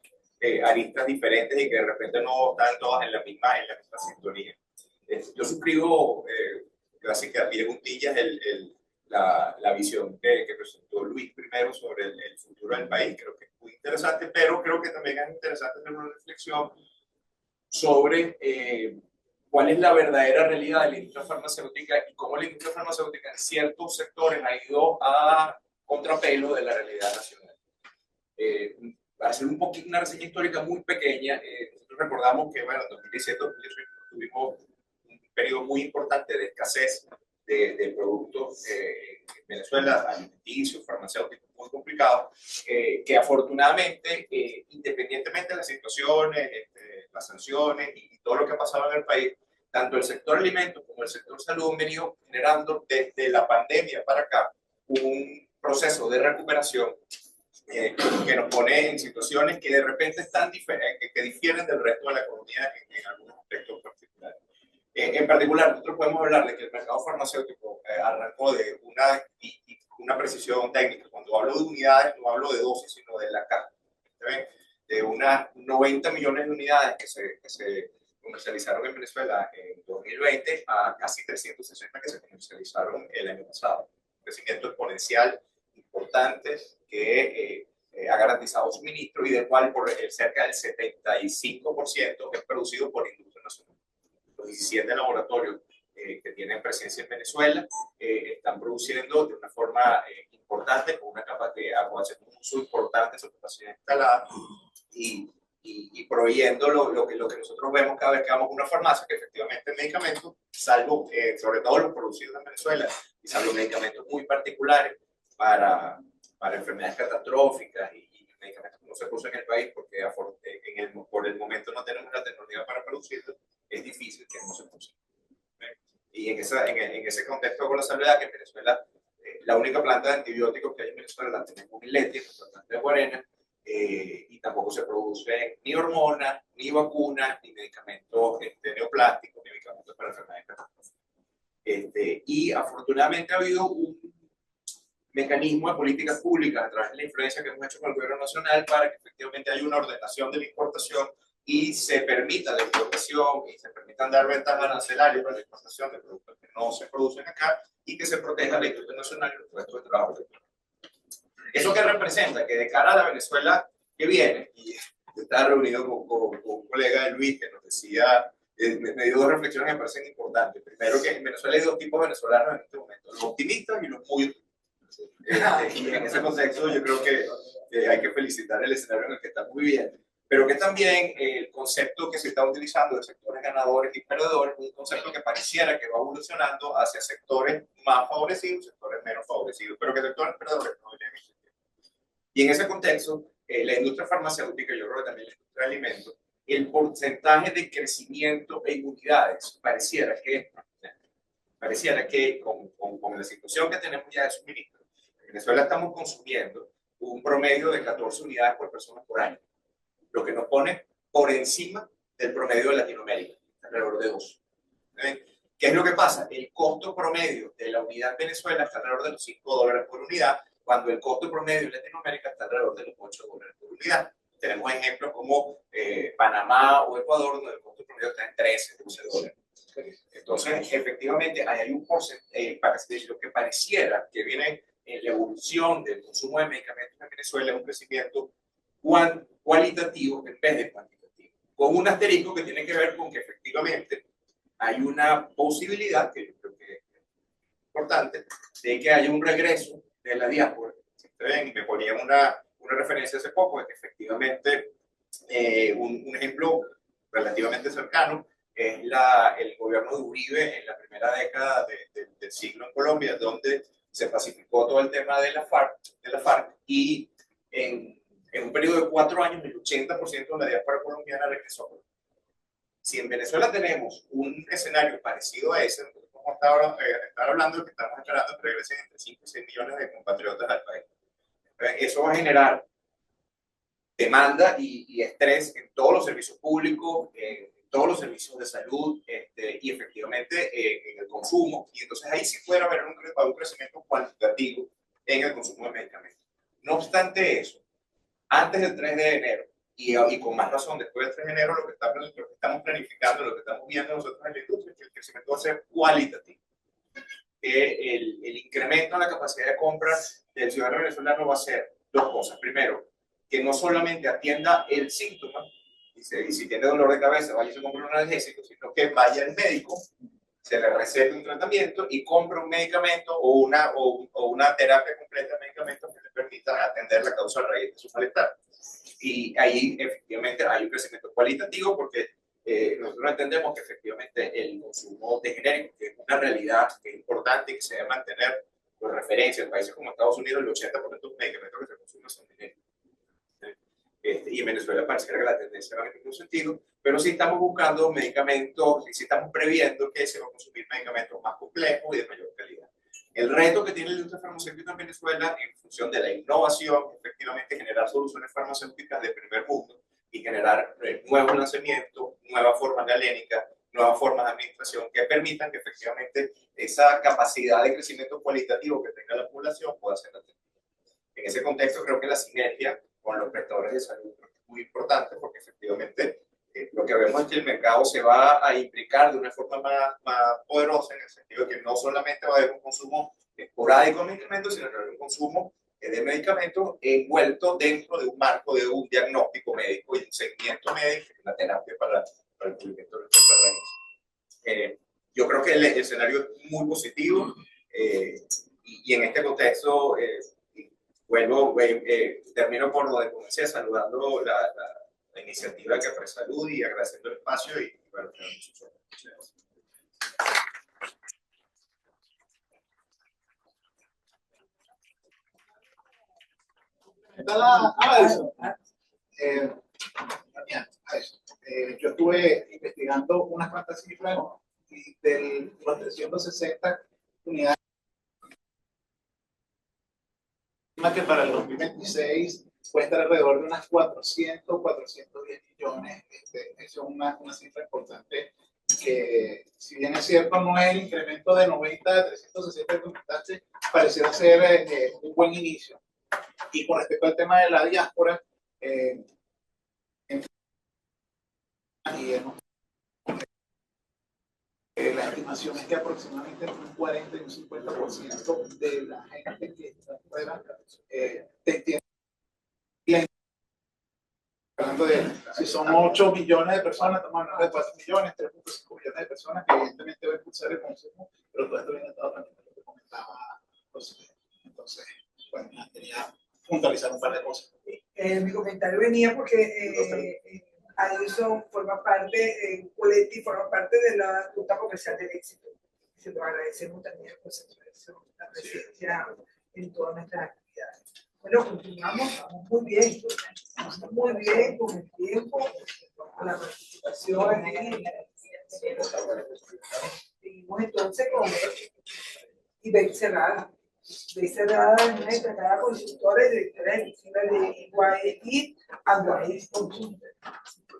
aristas diferentes y que de repente no están todas en la misma sintonía. Yo suscribo, gracias a Pie Juntillas, la visión que presentó Luis primero sobre el futuro del país. Creo que es muy interesante, pero creo que también es interesante hacer una reflexión sobre cuál es la verdadera realidad de la industria farmacéutica y cómo la industria farmacéutica en ciertos sectores ha ido a contrapelo de la realidad nacional. para hacer un poquito una reseña histórica muy pequeña, nosotros recordamos que, bueno, en 2017-2018 tuvimos un periodo muy importante de escasez de productos en Venezuela, alimenticios, farmacéuticos, muy complicado, que afortunadamente, independientemente de las situaciones, las sanciones y todo lo que ha pasado en el país, tanto el sector alimentos como el sector salud han venido generando desde la pandemia para acá un proceso de recuperación que nos pone en situaciones que de repente están que difieren del resto de la economía en algunos aspectos particulares. En particular, nosotros podemos hablar de que el mercado farmacéutico arrancó de una precisión técnica. Cuando hablo de unidades, no hablo de dosis, sino de la caja. De unas 90 millones de unidades que se comercializaron en Venezuela en 2020 a casi 360 que se comercializaron el año pasado. Un crecimiento exponencial importante que ha garantizado suministro y del cual por cerca del 75% es producido por industria nacional. Los 17 laboratorios que tienen presencia en Venezuela están produciendo de una forma importante, con una capacidad, con un uso importante de su capacidad instalada y proveyendo lo que nosotros vemos cada vez que vamos a una farmacia, que efectivamente medicamentos, salvo sobre todo los producidos en Venezuela, y salvo medicamentos muy particulares para enfermedades catastróficas y medicamentos que no se producen en el país porque por el momento no tenemos la tecnología para producirlos, es difícil que no se consiga. Y en ese contexto con la salvedad que en Venezuela la única planta de antibióticos que hay en Venezuela la tenemos en Leti, la planta de Guarena, y tampoco se producen ni hormonas, ni vacunas, ni medicamentos neoplásticos, ni medicamentos para enfermedades catastróficas. Y afortunadamente ha habido un mecanismo de políticas públicas a través de la influencia que hemos hecho con el gobierno nacional para que efectivamente haya una ordenación de la importación y se permita la importación y se permitan dar ventas arancelarias para la importación de productos que no se producen acá y que se proteja la industria nacional y los puestos de trabajo. ¿Eso qué representa? Que de cara a la Venezuela que viene, y estaba reunido con un colega de Luis que nos decía, me dio dos reflexiones que me parecen importantes. Primero, que en Venezuela hay dos tipos de venezolanos en este momento, los optimistas y los muy optimistas. Y en ese contexto yo creo que hay que felicitar el escenario en el que estamos viviendo, pero que también el concepto que se está utilizando de sectores ganadores y perdedores es un concepto que pareciera que va evolucionando hacia sectores más favorecidos, sectores menos favorecidos, pero que sectores perdedores no deberían existir. Y en ese contexto, la industria farmacéutica, yo creo que también la industria de alimentos, el porcentaje de crecimiento en unidades pareciera que con la situación que tenemos ya de suministro, en Venezuela estamos consumiendo un promedio de 14 unidades por persona por año, lo que nos pone por encima del promedio de Latinoamérica, alrededor de 2. ¿Qué es lo que pasa? El costo promedio de la unidad en Venezuela está alrededor de los $5 por unidad, cuando el costo promedio en Latinoamérica está alrededor de los $8 por unidad. Tenemos ejemplos como Panamá o Ecuador, donde el costo promedio está en $13, $12. Entonces, efectivamente, hay un porcentaje, lo que pareciera que viene en la evolución del consumo de medicamentos en Venezuela, es un crecimiento cualitativo en vez de cuantitativo, con un asterisco que tiene que ver con que efectivamente hay una posibilidad, que yo creo que es importante, de que haya un regreso de la diáspora. Y me ponían una referencia hace poco de que efectivamente un ejemplo relativamente cercano es el gobierno de Uribe en la primera década del siglo en Colombia, donde se pacificó todo el tema de la FARC y en un periodo de 4 años el 80% de la diáspora colombiana regresó. Si en Venezuela tenemos un escenario parecido a ese, nosotros vamos a estar hablando de que estamos esperando que regresen entre 5 y 6 millones de compatriotas al país. Eso va a generar demanda y estrés en todos los servicios públicos, en todos los servicios de salud y efectivamente en el consumo. Y entonces ahí sí puede haber un crecimiento cuantitativo en el consumo de medicamentos. No obstante eso, antes del 3 de enero, y con más razón después del 3 de enero, lo que estamos planificando, lo que estamos viendo nosotros en la industria es que el crecimiento va a ser cualitativo. El incremento en la capacidad de compra del ciudadano venezolano va a ser dos cosas. Primero, que no solamente atienda el síntoma, y si tiene dolor de cabeza, vaya y se compre un analgésico, sino que vaya al médico se le receta un tratamiento y compra un medicamento o una terapia completa de medicamentos que le permita atender la causa raíz de su malestar. Y ahí efectivamente hay un crecimiento cualitativo porque nosotros entendemos que efectivamente el consumo de genéricos, que es una realidad que es importante y que se debe mantener por referencia en países como Estados Unidos, el 80% de los medicamentos que se consumen son genéricos. Y en Venezuela pareciera que la tendencia va en el mismo sentido, pero sí estamos buscando medicamentos y sí estamos previendo que se van a consumir medicamentos más complejos y de mayor calidad. El reto que tiene la industria farmacéutica en Venezuela, en función de la innovación, efectivamente generar soluciones farmacéuticas de primer mundo y generar nuevos lanzamientos, nuevas formas galénicas, nuevas formas de administración que permitan que efectivamente esa capacidad de crecimiento cualitativo que tenga la población pueda ser atendida. En ese contexto creo que la sinergia con los prestadores de salud es muy importante porque efectivamente lo que vemos es que el mercado se va a implicar de una forma más poderosa en el sentido de que no solamente va a haber un consumo esporádico de medicamentos, sino que va a haber un consumo de medicamentos envuelto dentro de un marco de un diagnóstico médico y un seguimiento médico y una terapia para el cumplimiento de los raíces. Yo creo que el escenario es muy positivo y en este contexto bueno, termino por donde comencé saludando la iniciativa que fue Salud y agradeciendo el espacio y bueno, muchas gracias. Yo estuve investigando unas cuantas cifras y de los 360 unidades que para el 2026 puede estar alrededor de unas 410 millones. Eso es una cifra importante que, si bien es cierto, no es el incremento de 90 a 360 que comentaste, pareciera ser un buen inicio. Y con respecto al tema de la diáspora, la estimación es que aproximadamente entre un 40 y un 50% de la gente que está fuera tiene. Hablando de si son 8 millones de personas, estamos hablando de 4 millones, 3.5 millones de personas que evidentemente va a impulsar el consumo, pero todo esto viene atado también a lo que comentaba José. Entonces, bueno, quería puntualizar un par de cosas. Mi comentario venía porque Adelson forma parte, Poletti forma parte de la Ruta Comercial del Éxito. Se lo agradecemos también por la presencia en todas nuestras actividades. Bueno, continuamos, vamos muy bien con el tiempo, con la participación. Seguimos entonces con Ibel Cerrada. Ibel Cerrada es una destacada consultora y directora ejecutiva de YI Aguay Consultor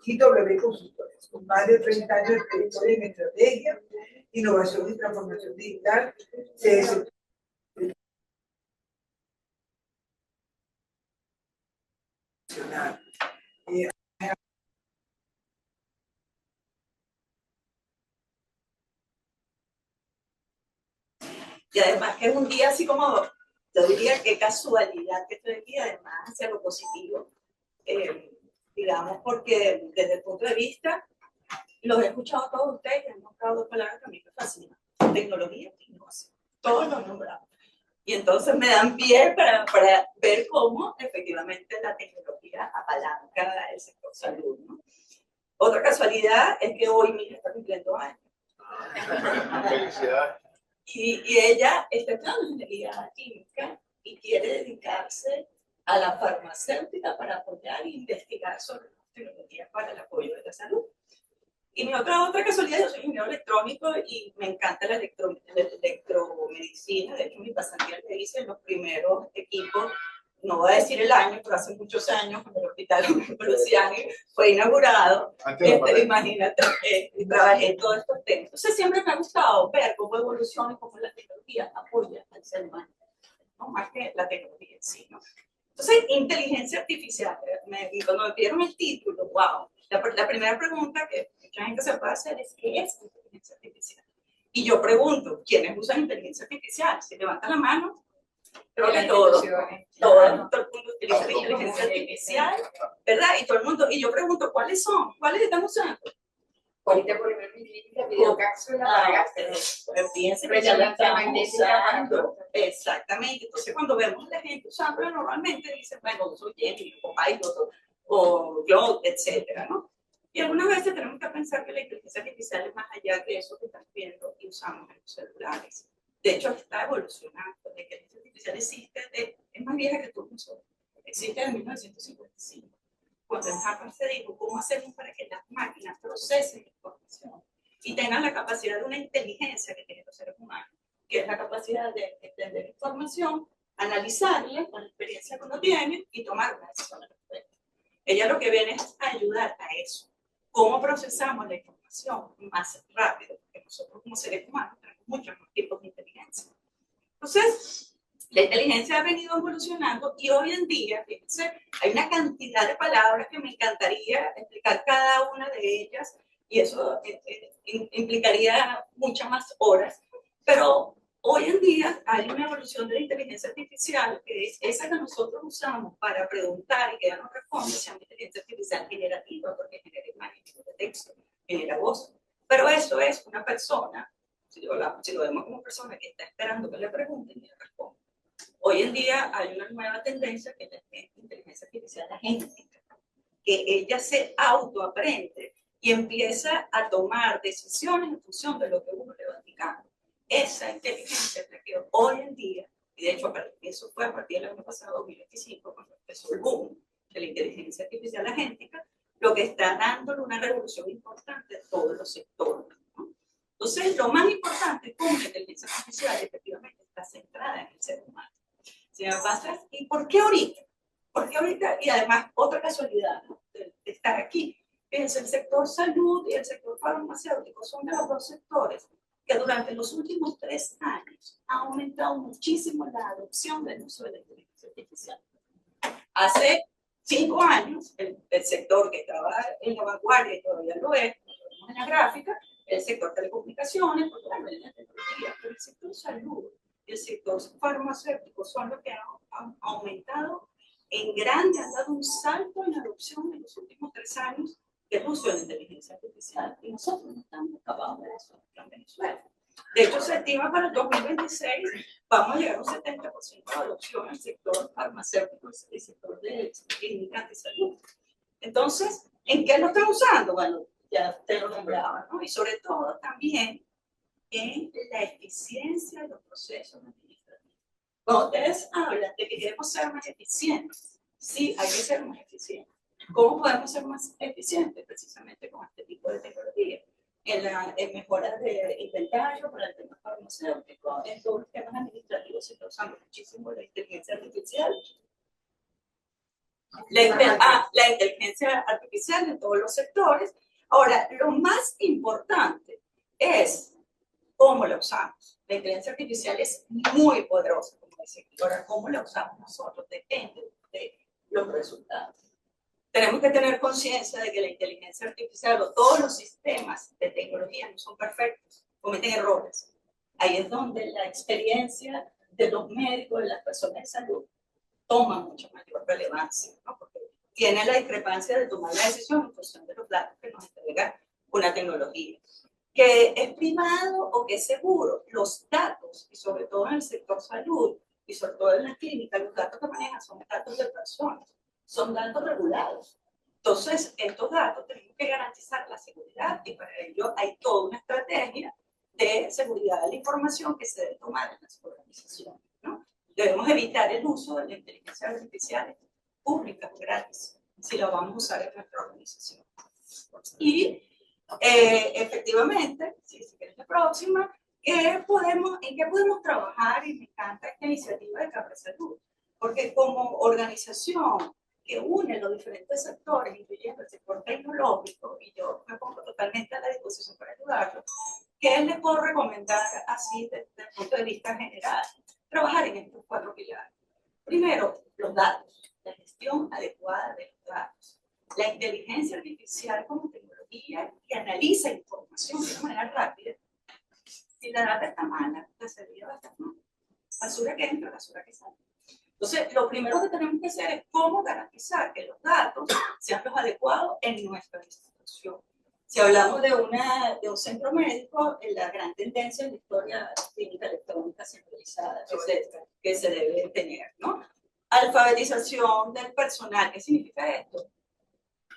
y W Consultores, con más de 30 años de experiencia en estrategia, innovación y transformación digital. Y además que es un día así como, yo diría que casualidad que estoy aquí, además hacia lo positivo, digamos, porque desde el punto de vista, los he escuchado a todos ustedes, han nombrado dos palabras que a mí me fascinan: tecnología e innovación. Todos los nombramos. Y entonces me dan pie para ver cómo efectivamente la tecnología apalanca el sector salud, ¿no? Otra casualidad es que hoy mi hija está cumpliendo años. Felicidades. Y ella está estudiando ingeniería química y quiere dedicarse a la farmacéutica para apoyar e investigar sobre las tecnologías para el apoyo de la salud. Y mi otra casualidad, yo soy ingeniero electrónico y me encanta la electromedicina. De hecho, mi pasantía le hice en los primeros equipos, no voy a decir el año, pero hace muchos años, cuando el hospital Luciani fue inaugurado. Imagínate, trabajé en todos estos temas. Entonces, siempre me ha gustado ver cómo evoluciona y cómo la tecnología apoya al ser humano, ¿no? Más que la tecnología en sí, ¿no? Entonces, inteligencia artificial. Cuando me pidieron el título, wow, la primera pregunta que mucha gente se puede hacer es: ¿qué es inteligencia artificial? Y yo pregunto, ¿quiénes usan inteligencia artificial? Si levantan la mano, creo que todo el mundo utiliza inteligencia artificial, ¿verdad? Y todo el mundo, y yo pregunto, ¿cuáles son? ¿Cuáles están usando? Ahorita por ejemplo en clínica videocápsula para gastro. Fíjense que ya la estamos usando. Exactamente. Entonces cuando vemos a la gente usándola normalmente dicen, bueno, uso Gemini o Pilot o Claude, etcétera, ¿no? Y algunas veces tenemos que pensar que la inteligencia artificial es más allá de eso que están viendo y usamos en los celulares. De hecho, está evolucionando. La inteligencia artificial existe, es más vieja que tú nosotros. Existe desde 1955. Cuando el Harvard se dijo, ¿cómo hacemos para que las máquinas procesen información y tengan la capacidad de una inteligencia que tienen los seres humanos, que es la capacidad de entender información, analizarla con la experiencia que uno tiene y tomar una decisión al respecto? Ella lo que viene es ayudar a eso. ¿Cómo procesamos la información más rápido? Porque nosotros como seres humanos tenemos muchos más tipos de inteligencia. Entonces, la inteligencia ha venido evolucionando y hoy en día, fíjense, hay una cantidad de palabras que me encantaría explicar cada una de ellas y eso implicaría muchas más horas, pero hoy en día hay una evolución de la inteligencia artificial que es esa que nosotros usamos para preguntar y que ella nos responde, se llama inteligencia artificial generativa porque genera imágenes de texto, genera voz, pero eso es una persona, si lo vemos como persona que está esperando que le pregunten y le responda. Hoy en día hay una nueva tendencia que es la inteligencia artificial agéntica, que ella se autoaprende y empieza a tomar decisiones en función de lo que uno le va indicando. Esa inteligencia es la que hoy en día, y de hecho eso fue a partir del año pasado, 2025, cuando empezó el boom de la inteligencia artificial agéntica, lo que está dándole una revolución importante en todos los sectores, ¿no? Entonces, lo más importante es cómo la inteligencia artificial efectivamente está centrada en el ser humano. Si me pasas, ¿y por qué ahorita? ¿Por qué ahorita? Y además, otra casualidad, ¿no? de estar aquí. Fíjense, el sector salud y el sector farmacéutico son de los dos sectores que durante los últimos 3 años ha aumentado muchísimo la adopción del uso de la inteligencia artificial. Hace 5 años, el sector que estaba en la vanguardia y todavía lo es, lo vemos en la gráfica, el sector telecomunicaciones, porque bueno, es la tecnología, pero el sector salud y el sector farmacéutico son los que han aumentado en grande, han dado un salto en la adopción en los últimos 3 años del uso de la inteligencia artificial. Y nosotros no estamos acabados de eso en Venezuela. De hecho, se estima para el 2026 vamos a llegar a un 70% de adopción en el sector farmacéutico y el sector de clínica de salud. Entonces, ¿en qué lo están usando? Bueno, ya te lo nombraba, ¿no? Y sobre todo también en la eficiencia de los procesos administrativos. Cuando ustedes hablan de que queremos ser más eficientes, sí, hay que ser más eficientes. ¿Cómo podemos ser más eficientes? Precisamente con este tipo de tecnología. En mejoras de inventario para el tema farmacéutico, en todos los temas administrativos se está usando muchísimo la inteligencia artificial. La inteligencia artificial en todos los sectores. Ahora, lo más importante es cómo la usamos. La inteligencia artificial es muy poderosa, como dice. Ahora, cómo la usamos nosotros depende de los resultados. Tenemos que tener conciencia de que la inteligencia artificial o todos los sistemas de tecnología no son perfectos, cometen errores. Ahí es donde la experiencia de los médicos, de las personas de salud, toma mucha mayor relevancia, ¿no? Porque tiene la discrepancia de tomar la decisión en función de los datos que nos entrega una tecnología. Que es privado o que es seguro, los datos, y sobre todo en el sector salud, y sobre todo en las clínicas, los datos que manejan son datos de personas, son datos regulados. Entonces, estos datos tenemos que garantizar la seguridad y para ello hay toda una estrategia de seguridad de la información que se debe tomar en las organizaciones, ¿no? Debemos evitar el uso de la inteligencia artificial pública gratis, si lo vamos a usar en nuestra organización. Y efectivamente, si quieres la próxima, ¿en qué podemos trabajar? Y me encanta esta iniciativa de Capre Salud, porque como organización que une los diferentes sectores, incluyendo el sector tecnológico, y yo me pongo totalmente a la disposición para ayudarlo, ¿qué les puedo recomendar así desde el punto de vista general? Trabajar en estos 4 pilares. Primero, los datos, la gestión adecuada de los datos, la inteligencia artificial como tecnología que analiza información de una manera rápida. Si la data está mala, la salida va a estar mala. Basura que entra, basura que sale. Entonces, lo primero que tenemos que hacer es cómo garantizar que los datos sean los adecuados en nuestra institución. Si hablamos de un centro médico, la gran tendencia en la historia clínica electrónica centralizada que se debe tener, ¿no? Alfabetización del personal. ¿Qué significa esto?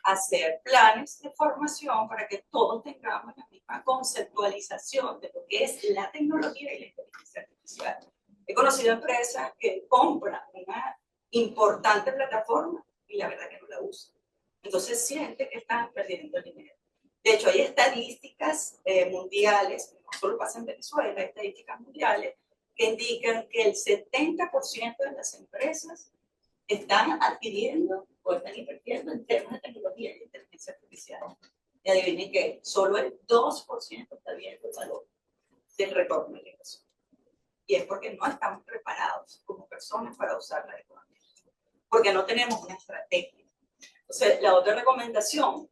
Hacer planes de formación para que todos tengamos la misma conceptualización de lo que es la tecnología y la inteligencia artificial. He conocido empresas que compran una importante plataforma y la verdad que no la usan. Entonces sienten que están perdiendo dinero. De hecho, hay estadísticas mundiales, no solo pasa en Venezuela, hay estadísticas mundiales que indican que el 70% de las empresas están adquiriendo o están invirtiendo en temas de tecnología y inteligencia artificial. Y adivinen que solo el 2% está viendo el valor del retorno de ingresos. Y es porque no estamos preparados como personas para usar la economía. Porque no tenemos una estrategia. Entonces, la otra recomendación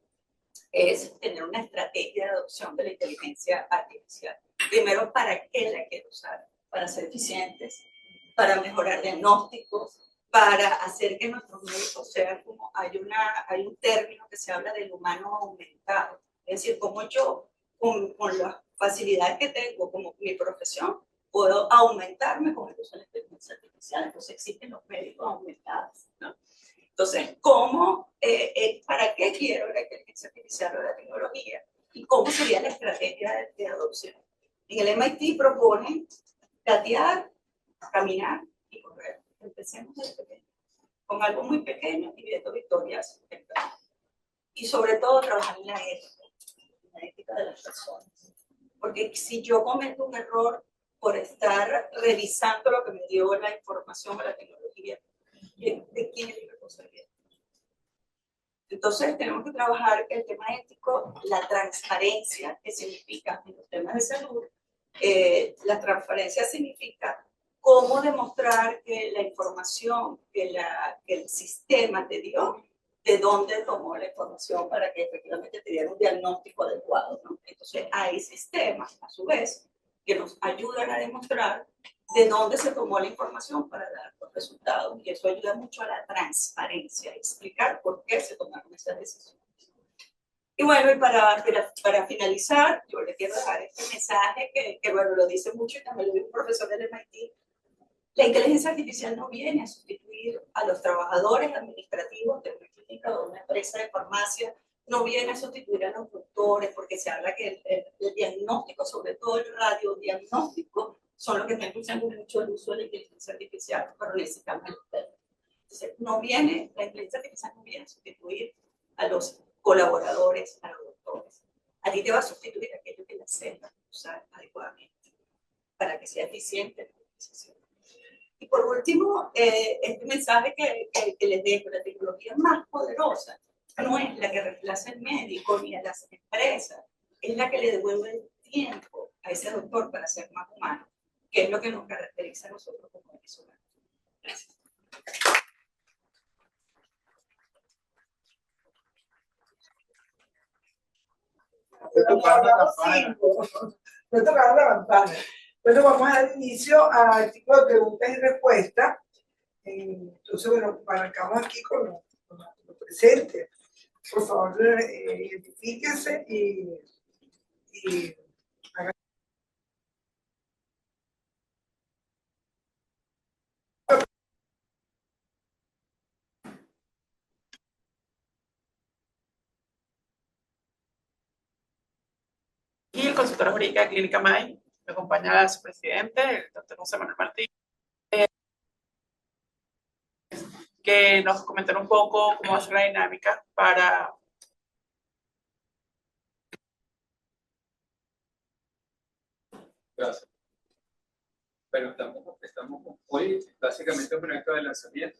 es tener una estrategia de adopción de la inteligencia artificial. Primero, ¿para qué la quiero usar? Para ser eficientes, para mejorar diagnósticos, para hacer que nuestros médicos sean como, hay un término que se habla del humano aumentado. Es decir, como yo, con las facilidades que tengo como mi profesión, puedo aumentarme con el uso de la inteligencia artificial. Entonces existen los médicos aumentados, ¿no? Entonces, ¿para qué quiero la inteligencia artificial o la tecnología? ¿Y cómo sería la estrategia de adopción? En el MIT proponen gatear, caminar y correr. Empecemos desde pequeño, con algo muy pequeño y viendo victorias tempranas. Y sobre todo trabajar en la ética de las personas. Porque si yo cometo un error por estar revisando lo que me dio la información o la tecnología, ¿de quién es la responsabilidad? Entonces tenemos que trabajar el tema ético, la transparencia, que significa en los temas de salud, la transparencia significa cómo demostrar que la información que el sistema te dio, de dónde tomó la información para que efectivamente te diera un diagnóstico adecuado, ¿no? Entonces hay sistemas, a su vez, que nos ayudan a demostrar de dónde se tomó la información para dar los resultados. Y eso ayuda mucho a la transparencia, a explicar por qué se tomaron esas decisiones. Y bueno, y para finalizar, yo les quiero dejar este mensaje que bueno, lo dice mucho y también lo dice un profesor del MIT. La inteligencia artificial no viene a sustituir a los trabajadores administrativos de una clínica o de una empresa de farmacia, no viene a sustituir a los doctores, porque se habla que el diagnóstico, sobre todo el radiodiagnóstico, son los que están usando mucho el uso de la inteligencia artificial, pero necesitamos el experto. Entonces, la inteligencia artificial no viene a sustituir a los colaboradores, a los doctores. A ti te va a sustituir a aquellos que la sepan usar adecuadamente para que sea eficiente la organización. Y por último, este mensaje que les dejo, la tecnología más poderosa no es la que reemplaza al médico ni a las empresas, es la que le devuelve el tiempo a ese doctor para ser más humano, que es lo que nos caracteriza a nosotros como venezolanos. Gracias. No tocaron la campana. Bueno, vamos a dar inicio al artículo de preguntas y respuestas. Entonces, bueno, arrancamos aquí con los presentes. Por favor, identifíquense y hagan. Y el consultor jurídica de Clínica MAI, me acompaña su presidente, el doctor José Manuel Martín, que nos comentará un poco cómo va a ser la dinámica para... Gracias. Bueno, estamos hoy básicamente un proyecto de lanzamiento.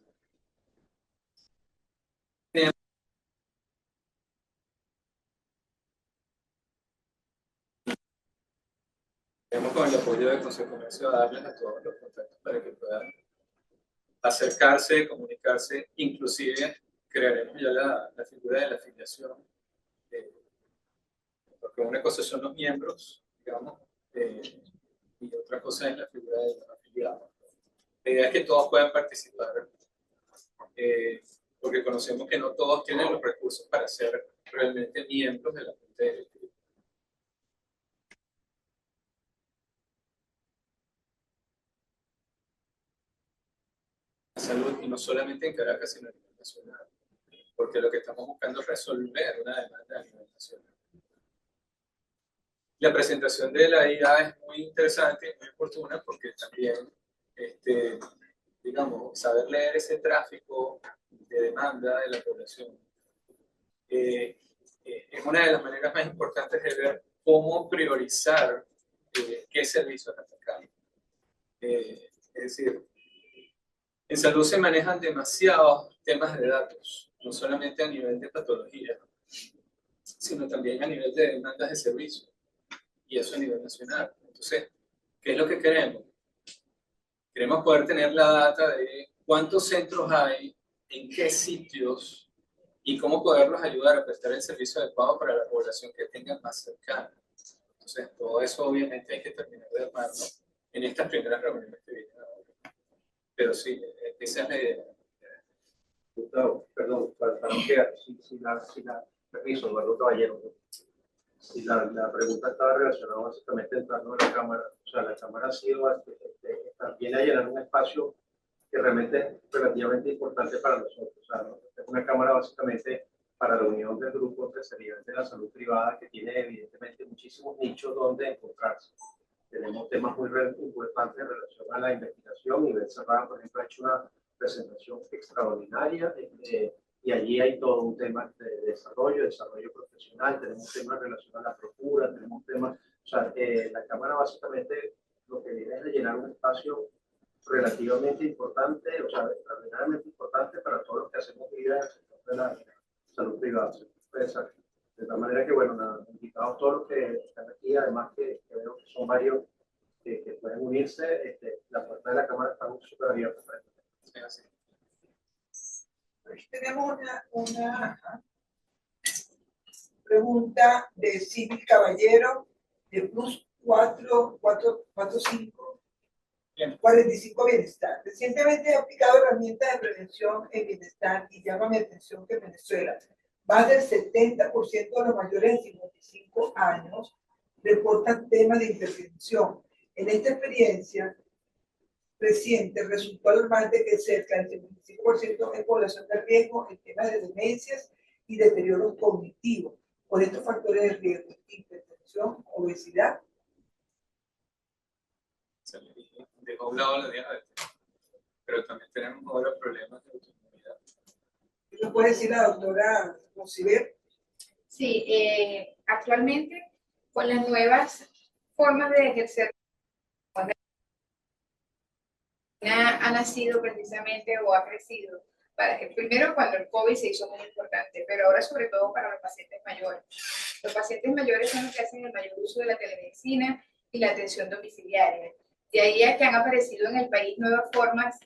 Tenemos con el apoyo del Consejo de Comercio a darles a todos los contactos para que puedan acercarse, comunicarse, inclusive crearemos ya la figura de la afiliación, porque una cosa son los miembros, digamos, y otra cosa es la figura de los afiliados. La idea es que todos puedan participar, porque conocemos que no todos tienen los recursos para ser realmente miembros de la Junta Directiva. salud, y no solamente en Caracas, sino a nivel nacional, porque lo que estamos buscando es resolver una demanda a nivel nacional. La presentación de la IA es muy interesante y muy oportuna porque también, digamos, saber leer ese tráfico de demanda de la población es una de las maneras más importantes de ver cómo priorizar qué servicios atacar. Es decir, en salud se manejan demasiados temas de datos, no solamente a nivel de patología, sino también a nivel de demandas de servicios, y eso a nivel nacional. Entonces, ¿qué es lo que queremos? Queremos poder tener la data de cuántos centros hay, en qué sitios, y cómo poderlos ayudar a prestar el servicio adecuado para la población que tengan más cercana. Entonces, todo eso obviamente hay que terminar de armarlo en estas primeras reuniones que vienen ahora. Pero sí, esa es la idea. Gustavo, perdón, para ampliar, permiso, Eduardo Caballero. Si la pregunta estaba relacionada básicamente al plano de la Cámara. O sea, la Cámara ha sido, viene a llenar un espacio que realmente es relativamente importante para nosotros. O sea, ¿no? Es una Cámara básicamente para la unión del grupo empresarial de la salud privada que tiene evidentemente muchísimos nichos donde encontrarse. Tenemos temas muy importantes en relación a la investigación. Nivel Cerrada, por ejemplo, ha hecho una presentación extraordinaria y allí hay todo un tema de desarrollo profesional. Tenemos temas relacionados a la procura, tenemos temas, o sea, la Cámara básicamente lo que viene es de llenar un espacio relativamente importante, o sea, extraordinariamente importante para todos los que hacemos vida en el sector de la salud privada. De tal manera que, bueno, nada, invitados todos los que están aquí, además que veo que son varios que pueden unirse, la puerta de la Cámara está súper abierta. Tenemos una pregunta de Civil Caballero de Plus 445. 45 Bienestar. Recientemente he aplicado herramientas de prevención en bienestar y llama mi atención que en Venezuela más del 70% de los mayores de 55 años reportan temas de intervención. En esta experiencia reciente resultó alarmante que cerca del 55% es población de riesgo en temas de demencias y deterioro cognitivo por estos factores de riesgo: hipertensión, obesidad. Dejó a un lado la diabetes, pero también tenemos ahora problemas de autoinmunidad. ¿Qué nos puede decir la doctora Monsiver? Sí, actualmente con las nuevas formas de ejercer ha nacido precisamente o ha crecido para que primero cuando el COVID se hizo muy importante, pero ahora sobre todo para los pacientes mayores. Los pacientes mayores son los que hacen el mayor uso de la telemedicina y la atención domiciliaria. De ahí a que han aparecido en el país nuevas formas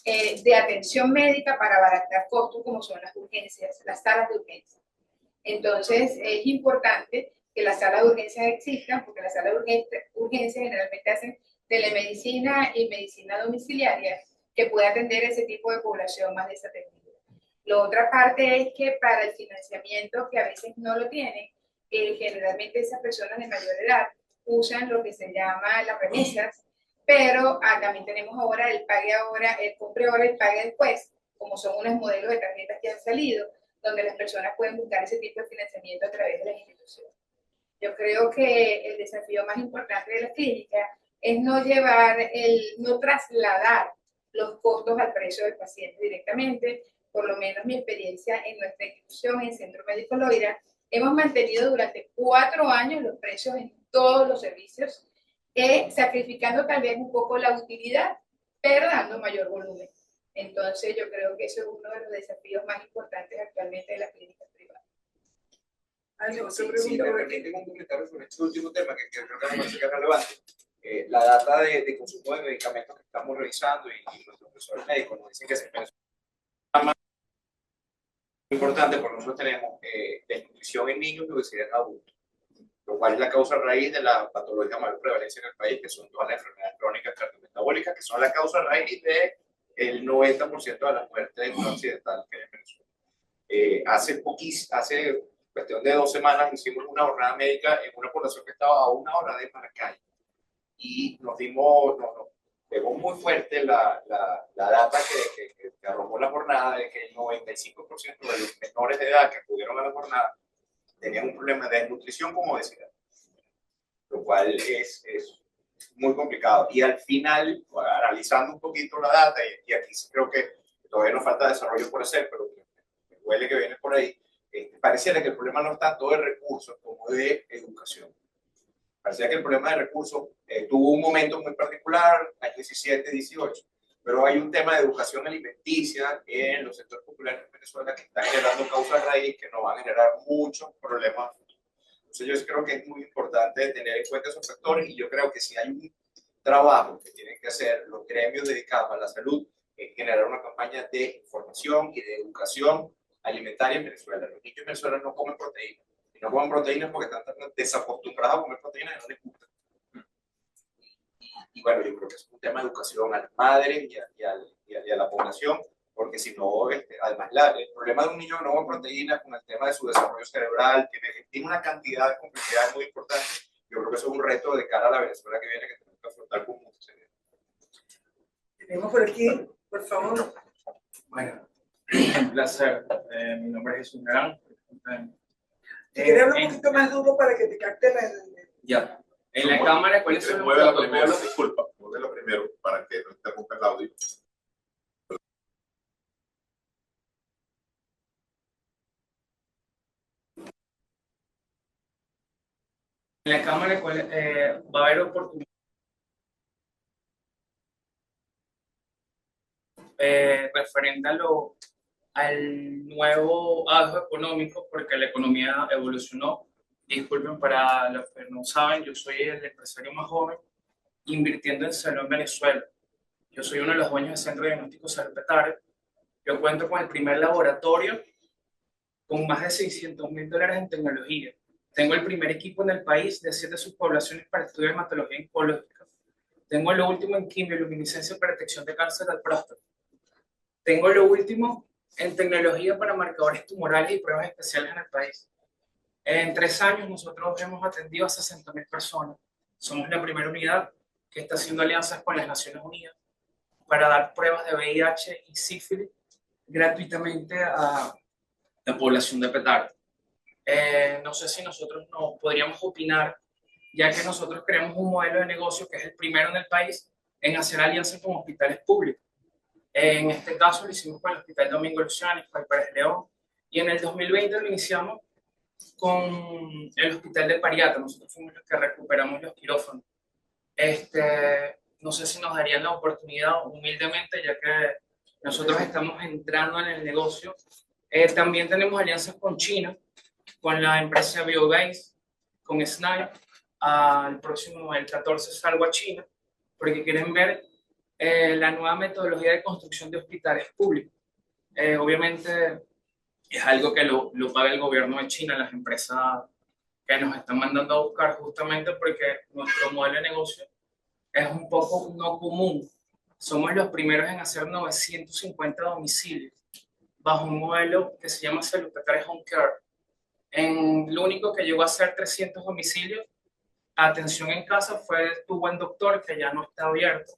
de atención médica para abaratar costos, como son las urgencias, las salas de urgencias. Entonces, es importante que las salas de urgencias existan, porque las salas de urgencias generalmente hacen telemedicina y medicina domiciliaria, que puede atender ese tipo de población más desatendida. La otra parte es que para el financiamiento, que a veces no lo tienen, generalmente esas personas de mayor edad usan lo que se llama las remesas, pero también tenemos ahora el pague ahora, el compre ahora y pague después, como son unos modelos de tarjetas que han salido, donde las personas pueden buscar ese tipo de financiamiento a través de las instituciones. Yo creo que el desafío más importante de la clínica es no trasladar los costos al precio del paciente directamente. Por lo menos mi experiencia en nuestra institución, en Centro Médico Loira, hemos mantenido durante 4 años los precios en todos los servicios, sacrificando tal vez un poco la utilidad, pero dando mayor volumen. Entonces yo creo que eso es uno de los desafíos más importantes actualmente de las clínicas privadas. Sí, me permiten un comentario sobre este último tema que creo que me parece que es relevante. La data de consumo de medicamentos que estamos revisando y nuestros profesores médicos nos dicen que se es más importante porque nosotros tenemos desnutrición en niños y obesidad en adultos, lo cual es la causa raíz de la patología de mayor prevalencia en el país, que son todas las enfermedades crónicas cardiometabólicas, que son la causa raíz del 90% de las muertes no occidentales que hay en Venezuela. Hace cuestión de 2 semanas hicimos una jornada médica en una población que estaba a 1 hora de Maracay y nos pegó muy fuerte la data que arrojó la jornada de que el 95% de los menores de edad que acudieron a la jornada tenían un problema de desnutrición con obesidad, lo cual es muy complicado. Y al final, analizando un poquito la data, y aquí creo que todavía nos falta desarrollo por hacer, pero me huele que viene por ahí, pareciera que el problema no es tanto de recursos como de educación. Parecía que el problema de recursos tuvo un momento muy particular, años 17, 18, pero hay un tema de educación alimenticia en los sectores populares de Venezuela que está generando causas raíz que nos van a generar muchos problemas. Entonces yo creo que es muy importante tener en cuenta esos factores, y yo creo que si hay un trabajo que tienen que hacer los gremios dedicados a la salud, es generar una campaña de información y de educación alimentaria en Venezuela. Los niños en Venezuela no comen proteínas. No comen proteínas porque están tan desacostumbrados a comer proteínas que no les gusta. Y bueno, yo creo que es un tema de educación a las madres y a la población, porque si no, además el problema de un niño que no come proteínas con el tema de su desarrollo cerebral tiene una cantidad de complejidades muy importantes. Yo creo que eso es un reto de cara a la Venezuela que viene que tenemos que afrontar con mucho seriedad. Tenemos por aquí, por favor. Bueno, un placer. Mi nombre es Jesús Narán. Si quieres hablar un poquito más duro para que te capte la... Ya. En la cámara, ¿cuáles son los Muévela primero, protocolos? disculpa, muévela primero para que no interrumpa el audio. En la cámara, va a haber oportunidad referente al nuevo auge económico, porque la economía evolucionó. Disculpen, para los que no saben, yo soy el empresario más joven invirtiendo en salud en Venezuela. Yo soy uno de los dueños del Centro de Diagnóstico Salud Petare. Yo cuento con el primer laboratorio con más de $600.000 en tecnología. Tengo el primer equipo en el país de 7 subpoblaciones para estudio de hematología oncológica. Tengo lo último en quimioluminiscencia para detección de cáncer del próstata. Tengo lo último en tecnología para marcadores tumorales y pruebas especiales en el país. En 3 años nosotros hemos atendido a 60.000 personas. Somos la primera unidad que está haciendo alianzas con las Naciones Unidas para dar pruebas de VIH y sífilis gratuitamente a la población de Petare. No sé si nosotros nos podríamos opinar, ya que nosotros creamos un modelo de negocio que es el primero en el país en hacer alianzas con hospitales públicos. En este caso lo hicimos con el Hospital Domingo Luciani, con el Pérez León, y en el 2020 lo iniciamos con el Hospital de Pariata. Nosotros fuimos los que recuperamos los quirófanos. No sé si nos darían la oportunidad humildemente, ya que nosotros estamos entrando en el negocio. También tenemos alianzas con China, con la empresa BioBase, con Snipe. El 14 salgo a China, porque quieren ver la nueva metodología de construcción de hospitales públicos. Obviamente es algo que lo paga el gobierno de China, las empresas que nos están mandando a buscar, justamente porque nuestro modelo de negocio es un poco no común. Somos los primeros en hacer 950 domicilios bajo un modelo que se llama Salud Petare Home Care. Lo único que llegó a hacer 300 domicilios, atención en casa, fue Tu Buen Doctor, que ya no está abierto.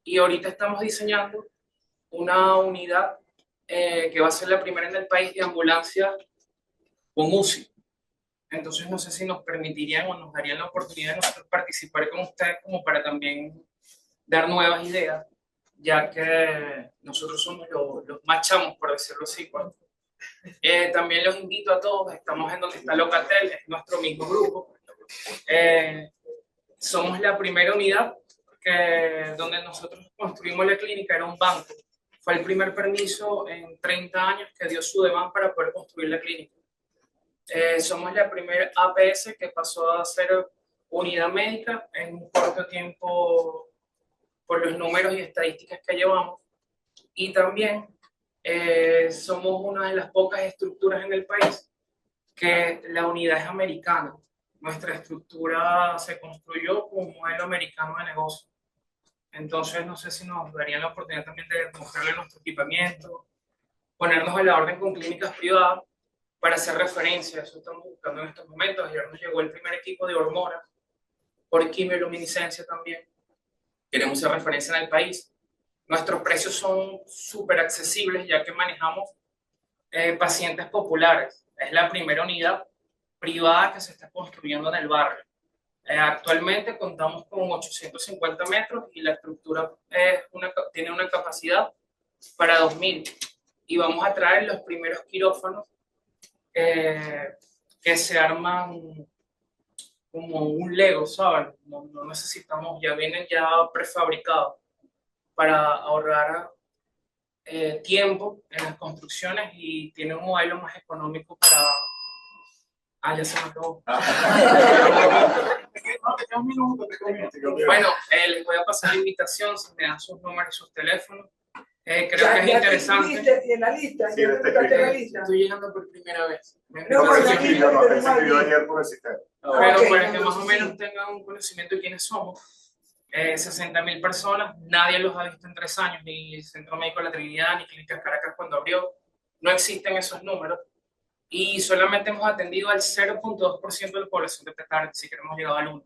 Y ahorita estamos diseñando una unidad que va a ser la primera en el país de ambulancia con UCI. Entonces no sé si nos permitirían o nos darían la oportunidad de nosotros participar con ustedes como para también dar nuevas ideas, ya que nosotros somos los más chamos, por decirlo así. También los invito a todos, estamos en donde está Locatel, es nuestro mismo grupo. Somos la primera unidad donde nosotros construimos la clínica, era un banco. Fue el primer permiso en 30 años que dio Sudeban para poder construir la clínica. Somos la primera APS que pasó a ser unidad médica en un corto tiempo por los números y estadísticas que llevamos. Y también somos una de las pocas estructuras en el país que la unidad es americana. Nuestra estructura se construyó con un modelo americano de negocio. Entonces, no sé si nos darían la oportunidad también de mostrarle nuestro equipamiento, ponernos a la orden con clínicas privadas para hacer referencia. Eso estamos buscando en estos momentos. Ayer nos llegó el primer equipo de hormonas por quimioluminiscencia también. queremos ser referencia en el país. Nuestros precios son súper accesibles ya que manejamos pacientes populares. Es la primera unidad privada que se está construyendo en el barrio. Actualmente contamos con 850 metros y la estructura tiene una capacidad para 2000. Y vamos a traer los primeros quirófanos que se arman como un Lego, ¿saben? No necesitamos, ya vienen ya prefabricados para ahorrar tiempo en las construcciones y tiene un modelo más económico para... ya se me acabó. Bueno, les voy a pasar la invitación, si me dan sus números y sus teléfonos. Creo que es interesante. ¿Y en la lista? Sí, Estoy llegando por primera vez. No, él se inscribió ayer por el sistema. Pero para que más o menos tengan un conocimiento de quiénes somos, 60.000 personas, nadie los ha visto en 3 años, ni el Centro Médico de la Trinidad, ni Clínicas Caracas cuando abrió. No existen esos números. Y solamente hemos atendido al 0.2% de la población de Petare, si queremos llegar al 1%.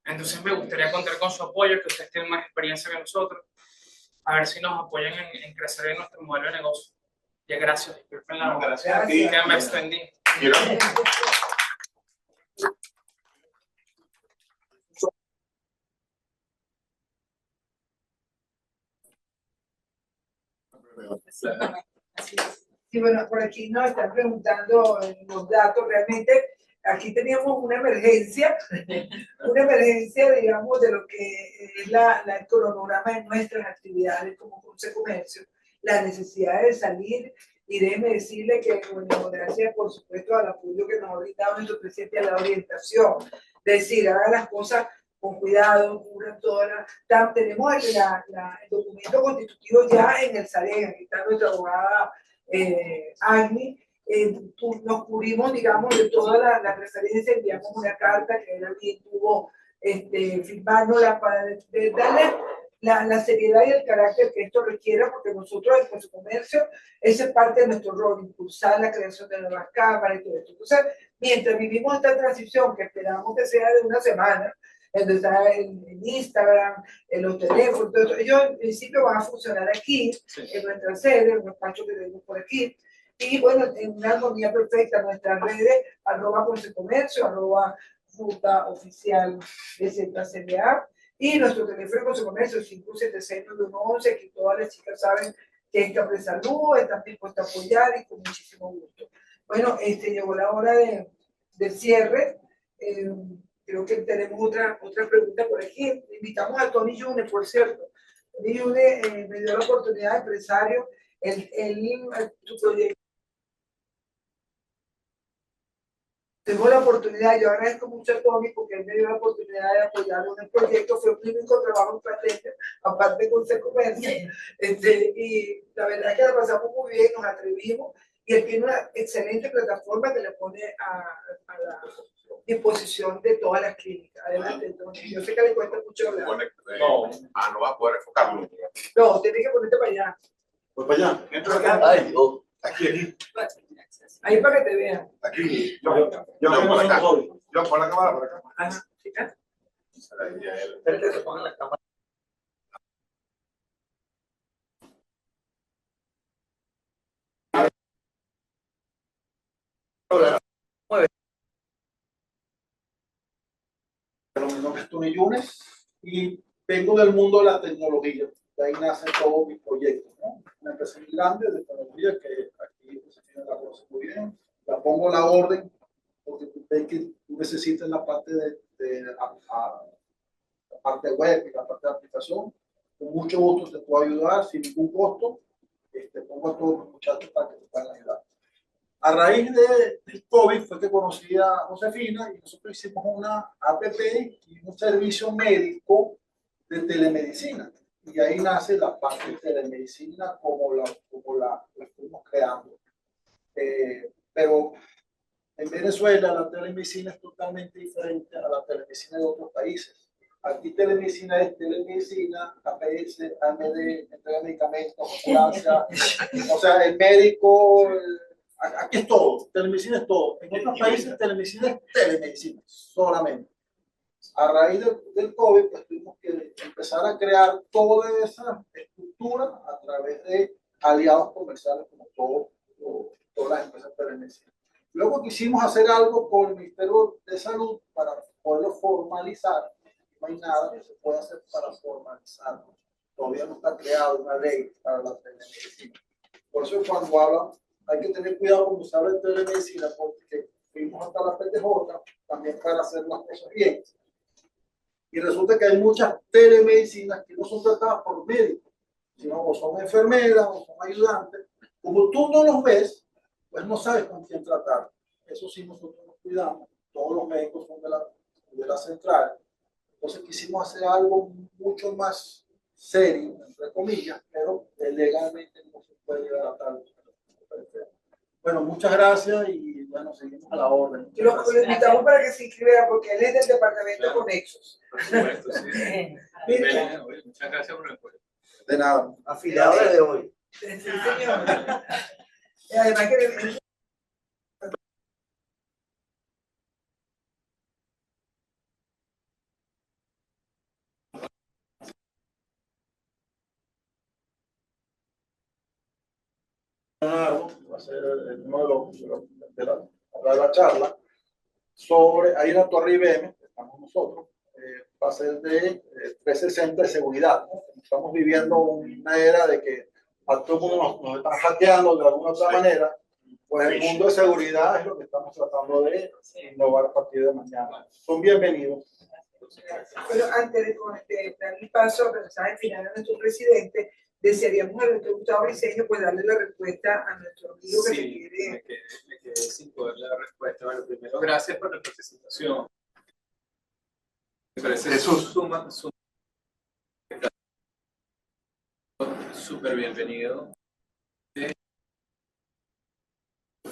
Entonces me gustaría contar con su apoyo, que ustedes tienen más experiencia que nosotros, a ver si nos apoyan en crecer en nuestro modelo de negocio. Ya gracias, disculpen la voz, que me extendí. Sí, bueno, por aquí nos están preguntando los datos. Realmente aquí teníamos una emergencia, digamos, de lo que es el cronograma de nuestras actividades como Conce Comercio, la necesidad de salir. Y déjeme decirle que, bueno, gracias por supuesto al apoyo que nos ha brindado nuestro presidente a la orientación, de decir, hagan las cosas con cuidado, cubran todas las... Tenemos el documento constitutivo ya en el SAREN, aquí está nuestra abogada Agni. Nos cubrimos, digamos, de todas las referencias, enviamos una carta que él también tuvo firmándola para darle la seriedad y el carácter que esto requiera, porque nosotros en Conce Comercio, esa es parte de nuestro rol, impulsar la creación de nuevas cámaras y todo esto. Entonces, mientras vivimos esta transición, que esperamos que sea de una semana, donde está en Instagram, en los teléfonos, todo eso, ellos en principio van a funcionar aquí, en nuestra sede, en un espacio que tenemos por aquí. Y bueno, en una armonía perfecta, nuestras redes, @ConceComercio, @Ruta Oficial de ZCDA, y nuestro teléfono de Conce Comercio es 576-9111, que todas las chicas saben que es Café Salud, están dispuestas a apoyar y con muchísimo gusto. Bueno, llegó la hora del cierre. Creo que tenemos otra pregunta por aquí. Invitamos a Tony Yune, por cierto. Tony Yune me dio la oportunidad de empresario. Su proyecto. Tengo la oportunidad, yo agradezco mucho a Tony porque él me dio la oportunidad de apoyarlo en el proyecto. Fue un único trabajo en pandemia, aparte de Conce Comercio. Y la verdad es que la pasamos muy bien, nos atrevimos. Y él tiene una excelente plataforma que le pone a la disposición de todas las clínicas. Adelante, Tony. Yo sé que le cuesta mucho hablar. No vas a poder enfocarlo. No, tienes que ponerte para allá. Pues para allá. Entra acá. Aquí. Ahí para que te vean. Aquí. Yo por acá. Yo por la cámara, por acá. Ajá. ¿Fíjate? Que se pongan la cámara. Mi nombre es Tony Yunes y vengo del mundo de la tecnología. De ahí nace todo mi proyecto, ¿no? Una empresa muy grande de tecnología que aquí Josefina la conoce muy bien. La pongo a la orden porque ves que tú necesitas la parte la parte web y la parte de aplicación. Con mucho gusto te puedo ayudar sin ningún costo. Pongo a todos los muchachos para que te puedan ayudar. A raíz del COVID fue que conocí a Josefina y nosotros hicimos una app y un servicio médico de telemedicina. Y ahí nace la parte de telemedicina como la fuimos creando. Pero en Venezuela la telemedicina es totalmente diferente a la telemedicina de otros países. Aquí telemedicina es telemedicina, APS, AMD, entrega de medicamentos, ambulancia, o sea, el médico... Aquí es todo, telemedicina es todo. En otros países telemedicina es telemedicina, solamente. A raíz del COVID, pues tuvimos que empezar a crear toda esa estructura a través de aliados comerciales como todas las empresas de telemedicina. Luego quisimos hacer algo con el Ministerio de Salud para poderlo formalizar. No hay nada que se pueda hacer para formalizarlo. Todavía no está creada una ley para la telemedicina. Por eso cuando hablan, hay que tener cuidado cuando se habla de telemedicina, porque fuimos hasta la PTJ también para hacer las cosas bien. Y resulta que hay muchas telemedicinas que no son tratadas por médicos, sino o son enfermeras o son ayudantes. Como tú no los ves, pues no sabes con quién tratar. Eso sí nosotros nos cuidamos. Todos los médicos son de la central. Entonces quisimos hacer algo mucho más serio, entre comillas, pero legalmente no se puede tratar. Bueno, muchas gracias y bueno, seguimos a la orden. Lo invitamos para que se inscribiera porque él es del departamento Conexos. Por supuesto, sí. Muchas gracias por el apoyo. De nada. Afiliado desde hoy. Sí, señor. Y además que va a ser uno de la charla sobre, hay una torre IBM, estamos nosotros, va a ser de 360 de seguridad, ¿no? Estamos viviendo una era de que a todo el mundo nos están hackeando de alguna otra manera, pues el mundo de seguridad es lo que estamos tratando de innovar a partir de mañana. Son bienvenidos. Pero antes de dar el paso al mensaje final a nuestro presidente, desearíamos a nuestro Gustavo Briceño pues darle la respuesta a nuestro amigo que se quiere. Me quedé sin poder la respuesta. Bueno, primero, gracias por la participación. Me parece súper bienvenido.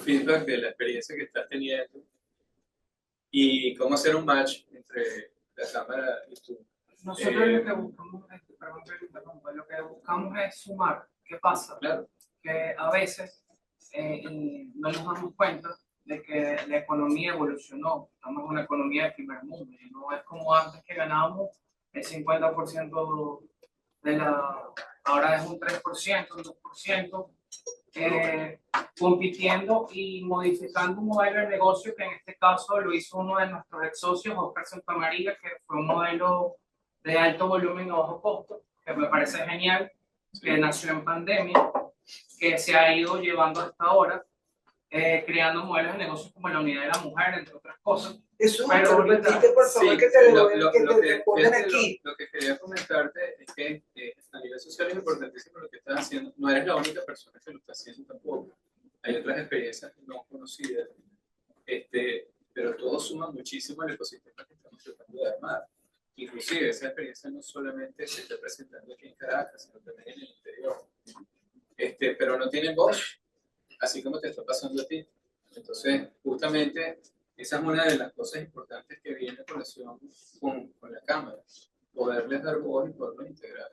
Feedback de la experiencia que estás teniendo y cómo hacer un match entre la cámara y tú. Nosotros lo que buscamos, lo que buscamos es sumar. ¿Qué pasa? Claro. Que a veces no nos damos cuenta de que la economía evolucionó. Estamos en una economía de primer mundo y no es como antes que ganábamos el 50% de la... Ahora es un 3%, un 2%. Compitiendo y modificando un modelo de negocio que en este caso lo hizo uno de nuestros ex socios, Oscar Santamaría, que fue un modelo de alto volumen a bajo costo, que me parece genial, que nació en pandemia, que se ha ido llevando hasta ahora, creando modelos de negocio como la unidad de la mujer, entre otras cosas. Eso, pero repite, por favor, sí, que te lo aquí. Lo que quería comentarte es que a nivel social es importantísimo lo que estás haciendo. No eres la única persona que lo está haciendo tampoco. Hay otras experiencias no conocidas, pero todo suma muchísimo al ecosistema que estamos tratando de armar. Inclusive esa experiencia no solamente se está presentando aquí en Caracas, sino también en el interior. Pero no tienen voz, así como te está pasando a ti. Entonces, justamente, esa es una de las cosas importantes que viene en relación con la Cámara, poderles dar voz y poderlos integrar.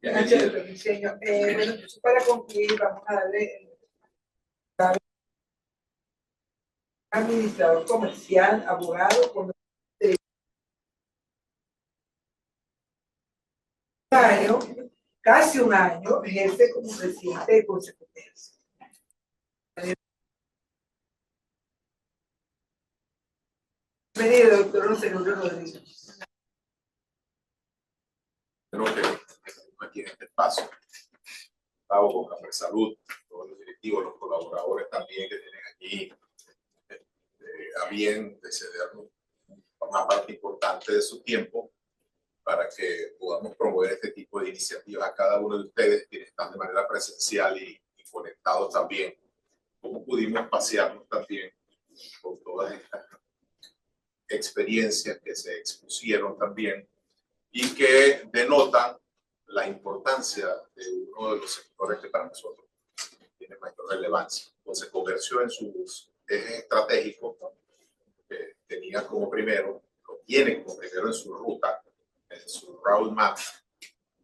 Gracias, Briceño. Bueno, entonces para concluir, vamos a darle administrador comercial, abogado, con casi un año, ejerce como presidente de Consejo de Comercio. Bienvenido, doctor Roselio Rodríguez. Creo que aquí en este espacio, Gustavo, con Café Salud, todos los directivos, los colaboradores también que tienen aquí a bien de cedernos una parte importante de su tiempo para que podamos promover este tipo de iniciativas a cada uno de ustedes que están de manera presencial y conectados también. Cómo pudimos pasearnos también por todas estas experiencias que se expusieron también y que denotan la importancia de uno de los sectores que para nosotros tiene mayor relevancia. Entonces, Comercio en sus ejes estratégicos tenía como primero, lo tiene como primero en su ruta, en su roadmap,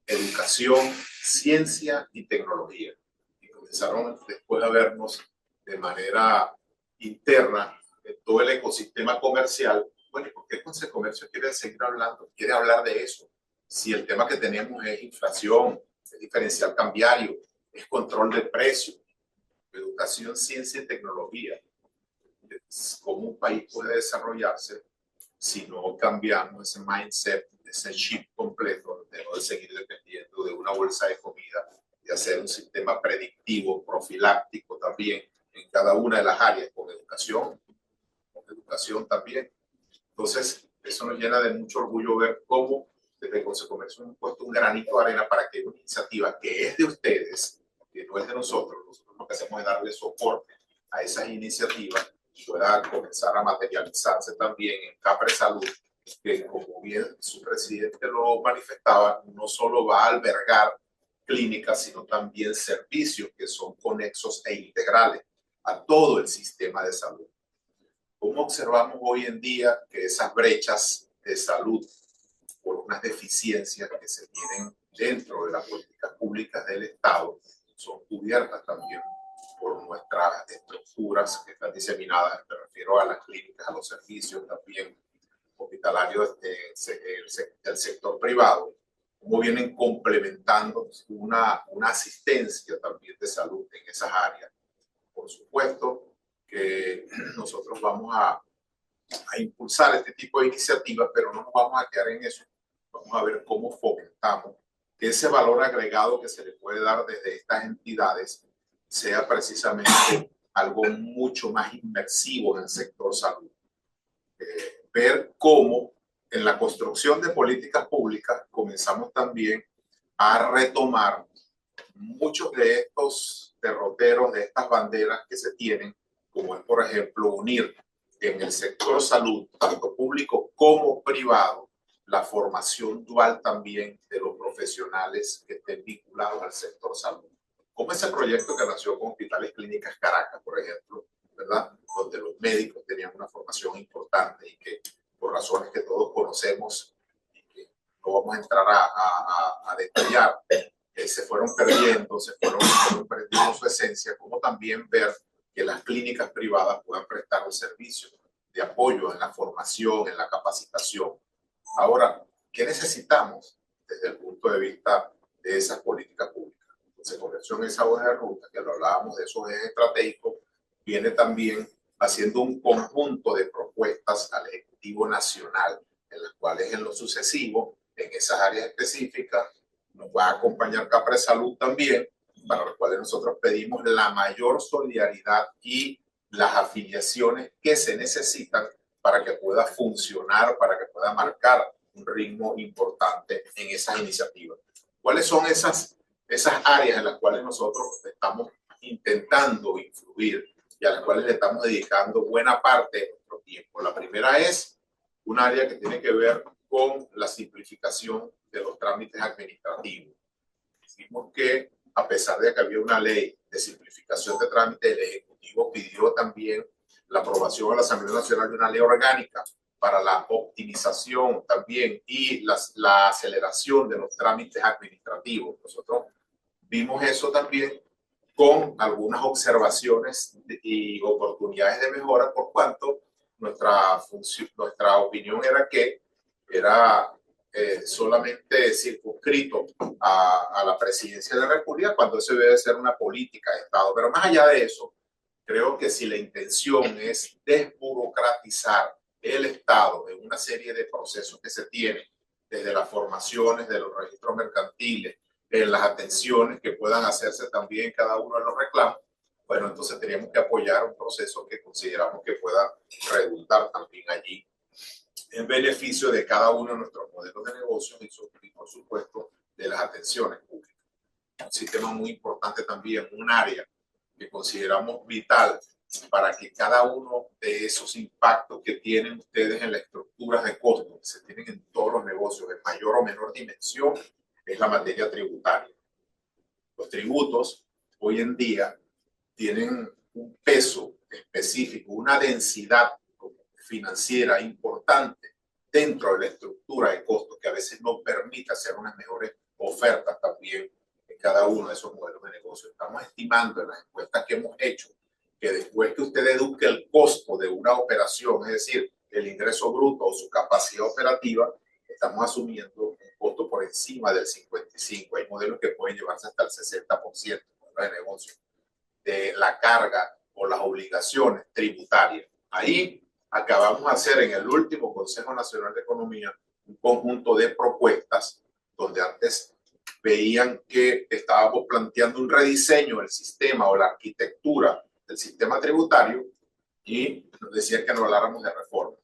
educación, ciencia y tecnología. Y comenzaron después a vernos de manera interna en todo el ecosistema comercial bueno, ¿y por qué el Consejo de Comercio quiere seguir hablando? Quiere hablar de eso. Si el tema que tenemos es inflación, es diferencial cambiario, es control de precios, educación, ciencia y tecnología. ¿Cómo un país puede desarrollarse si no cambiamos ese mindset, ese chip completo de no seguir dependiendo de una bolsa de comida, de hacer un sistema predictivo, profiláctico también en cada una de las áreas, con educación también? Entonces, eso nos llena de mucho orgullo ver cómo desde el Consejo de Comercio hemos puesto un granito de arena para que una iniciativa que es de ustedes, que no es de nosotros lo que hacemos es darle soporte a esas iniciativas, pueda comenzar a materializarse también en Capre Salud, que como bien su presidente lo manifestaba, no solo va a albergar clínicas, sino también servicios que son conexos e integrales a todo el sistema de salud. ¿Cómo observamos hoy en día que esas brechas de salud por unas deficiencias que se tienen dentro de las políticas públicas del Estado son cubiertas también por nuestras estructuras que están diseminadas? Me refiero a las clínicas, a los servicios también hospitalarios del sector privado, cómo vienen complementando una asistencia también de salud en esas áreas. Por supuesto que nosotros vamos a impulsar este tipo de iniciativas, pero no nos vamos a quedar en eso. Vamos a ver cómo fomentamos que ese valor agregado que se le puede dar desde estas entidades sea precisamente algo mucho más inmersivo en el sector salud. Ver cómo en la construcción de políticas públicas comenzamos también a retomar muchos de estos derroteros, de estas banderas que se tienen, como es, por ejemplo, unir en el sector salud, tanto público como privado, la formación dual también de los profesionales que estén vinculados al sector salud. Como ese proyecto que nació con Hospitales Clínicas Caracas, por ejemplo, ¿verdad? Donde los médicos tenían una formación importante y que por razones que todos conocemos y que no vamos a entrar a detallar, se fueron perdiendo, se fueron perdiendo su esencia, como también ver que las clínicas privadas puedan prestar un servicio de apoyo en la formación, en la capacitación. Ahora, ¿qué necesitamos desde el punto de vista de esas políticas públicas? Entonces, Comercio en esa hoja de ruta, que lo hablábamos de esos ejes estratégicos, viene también haciendo un conjunto de propuestas al Ejecutivo Nacional, en las cuales en lo sucesivo, en esas áreas específicas, nos va a acompañar Capre Salud también, para los cuales nosotros pedimos la mayor solidaridad y las afiliaciones que se necesitan para que pueda funcionar, para que pueda marcar un ritmo importante en esas iniciativas. ¿Cuáles son esas áreas en las cuales nosotros estamos intentando influir y a las cuales le estamos dedicando buena parte de nuestro tiempo? La primera es un área que tiene que ver con la simplificación de los trámites administrativos. Decimos que a pesar de que había una ley de simplificación de trámites, el Ejecutivo pidió también la aprobación a la Asamblea Nacional de una ley orgánica para la optimización también y la aceleración de los trámites administrativos. Nosotros vimos eso también con algunas observaciones y oportunidades de mejora, por cuanto nuestra opinión era que era solamente circunscrito a la presidencia de la República, cuando eso debe ser una política de Estado. Pero más allá de eso, creo que si la intención es desburocratizar el Estado en una serie de procesos que se tienen, desde las formaciones de los registros mercantiles, en las atenciones que puedan hacerse también cada uno de los reclamos, bueno, entonces teníamos que apoyar un proceso que consideramos que pueda redundar también allí en beneficio de cada uno de nuestros modelos de negocios y por supuesto de las atenciones públicas. Un sistema muy importante también, un área que consideramos vital para que cada uno de esos impactos que tienen ustedes en las estructuras de costos que se tienen en todos los negocios de mayor o menor dimensión es la materia tributaria. Los tributos hoy en día tienen un peso específico, una densidad financiera importante dentro de la estructura de costos que a veces no permite hacer unas mejores ofertas también en cada uno de esos modelos de negocio. Estamos estimando en las encuestas que hemos hecho que después que usted deduzca el costo de una operación, es decir, el ingreso bruto o su capacidad operativa, estamos asumiendo un costo por encima del 55%. Hay modelos que pueden llevarse hasta el 60% de negocio de la carga o las obligaciones tributarias. Ahí acabamos de hacer en el último Consejo Nacional de Economía un conjunto de propuestas donde antes veían que estábamos planteando un rediseño del sistema o la arquitectura del sistema tributario y nos decían que no habláramos de reforma,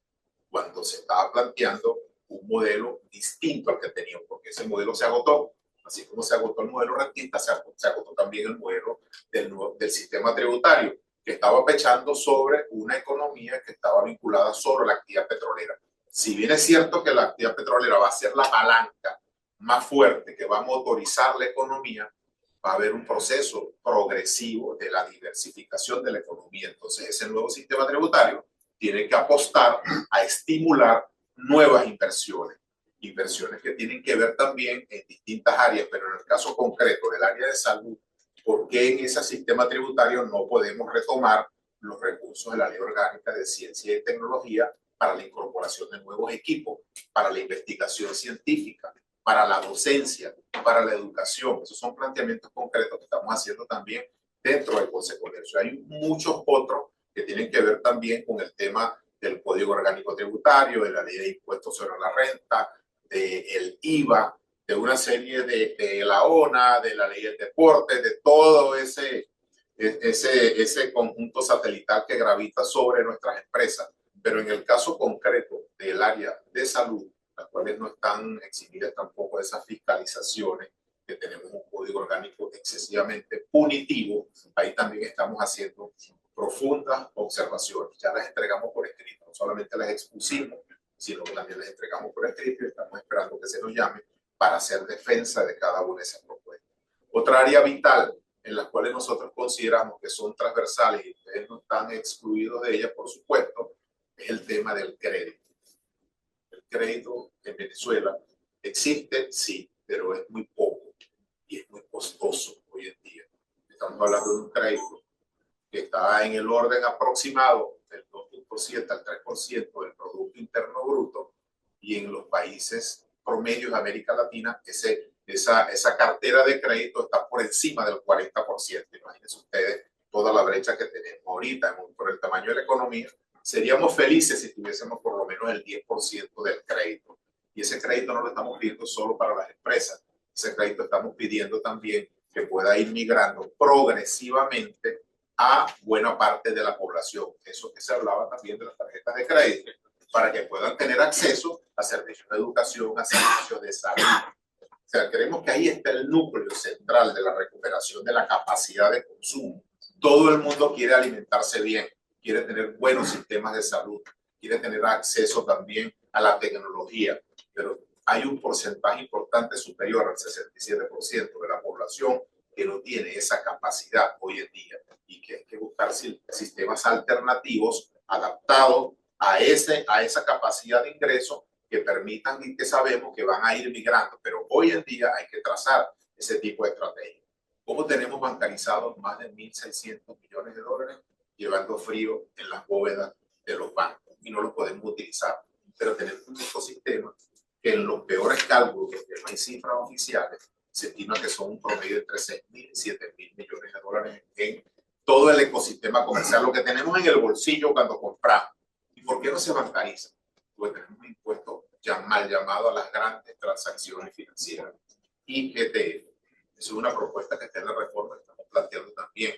cuando se estaba planteando un modelo distinto al que teníamos, porque ese modelo se agotó. Así como se agotó el modelo rentista, se agotó también el modelo del sistema tributario, que estaba pechando sobre una economía que estaba vinculada solo a la actividad petrolera. Si bien es cierto que la actividad petrolera va a ser la palanca más fuerte que va a motorizar la economía, va a haber un proceso progresivo de la diversificación de la economía. Entonces, ese nuevo sistema tributario tiene que apostar a estimular nuevas inversiones. Inversiones que tienen que ver también en distintas áreas, pero en el caso concreto del área de salud, ¿por qué en ese sistema tributario no podemos retomar los recursos de la Ley Orgánica de Ciencia y Tecnología para la incorporación de nuevos equipos, para la investigación científica, para la docencia, para la educación? Esos son planteamientos concretos que estamos haciendo también dentro del Consejo de Comercio. Hay muchos otros que tienen que ver también con el tema del Código Orgánico Tributario, de la Ley de Impuestos sobre la Renta, del IVA, de una serie de la ONA, de la Ley del Deporte, de todo ese conjunto satelital que gravita sobre nuestras empresas. Pero en el caso concreto del área de salud, las cuales no están eximidas tampoco de esas fiscalizaciones, que tenemos un código orgánico excesivamente punitivo, ahí también estamos haciendo profundas observaciones. Ya las entregamos por escrito, no solamente las expusimos, sino que también las entregamos por escrito y estamos esperando que se nos llame para hacer defensa de cada una de esas propuestas. Otra área vital en la cual nosotros consideramos que son transversales y ustedes no están excluidos de ellas, por supuesto, es el tema del crédito. El crédito en Venezuela existe, sí, pero es muy poco y es muy costoso hoy en día. Estamos hablando de un crédito que está en el orden aproximado del 2.7 al 3% del Producto Interno Bruto, y en los países promedios de América Latina esa cartera de crédito está por encima del 40%. Imagínense ustedes toda la brecha que tenemos ahorita por el tamaño de la economía. Seríamos felices si tuviésemos por lo menos el 10% del crédito. Y ese crédito no lo estamos pidiendo solo para las empresas. Ese crédito estamos pidiendo también que pueda ir migrando progresivamente a buena parte de la población. Eso que se hablaba también de las tarjetas de crédito, para que puedan tener acceso a servicios de educación, a servicios de salud. O sea, creemos que ahí está el núcleo central de la recuperación de la capacidad de consumo. Todo el mundo quiere alimentarse bien, quiere tener buenos sistemas de salud, quiere tener acceso también a la tecnología, pero hay un porcentaje importante superior al 67% de la población que no tiene esa capacidad hoy en día, y que hay que buscar sistemas alternativos adaptados a esa capacidad de ingreso que permitan, y que sabemos que van a ir migrando, pero hoy en día hay que trazar ese tipo de estrategia. ¿Cómo tenemos bancarizados más de 1.600 millones de dólares llevando frío en las bóvedas de los bancos y no los podemos utilizar? Pero tenemos un ecosistema que en los peores cálculos, porque no hay cifras oficiales, se estima que son un promedio entre 6.000 y 7.000 millones de dólares en todo el ecosistema comercial, lo que tenemos en el bolsillo cuando compramos. ¿Y por qué no se bancariza? Porque tenemos un impuesto mal llamado a las grandes transacciones financieras, IGTF. Es una propuesta que está en la reforma que estamos planteando también.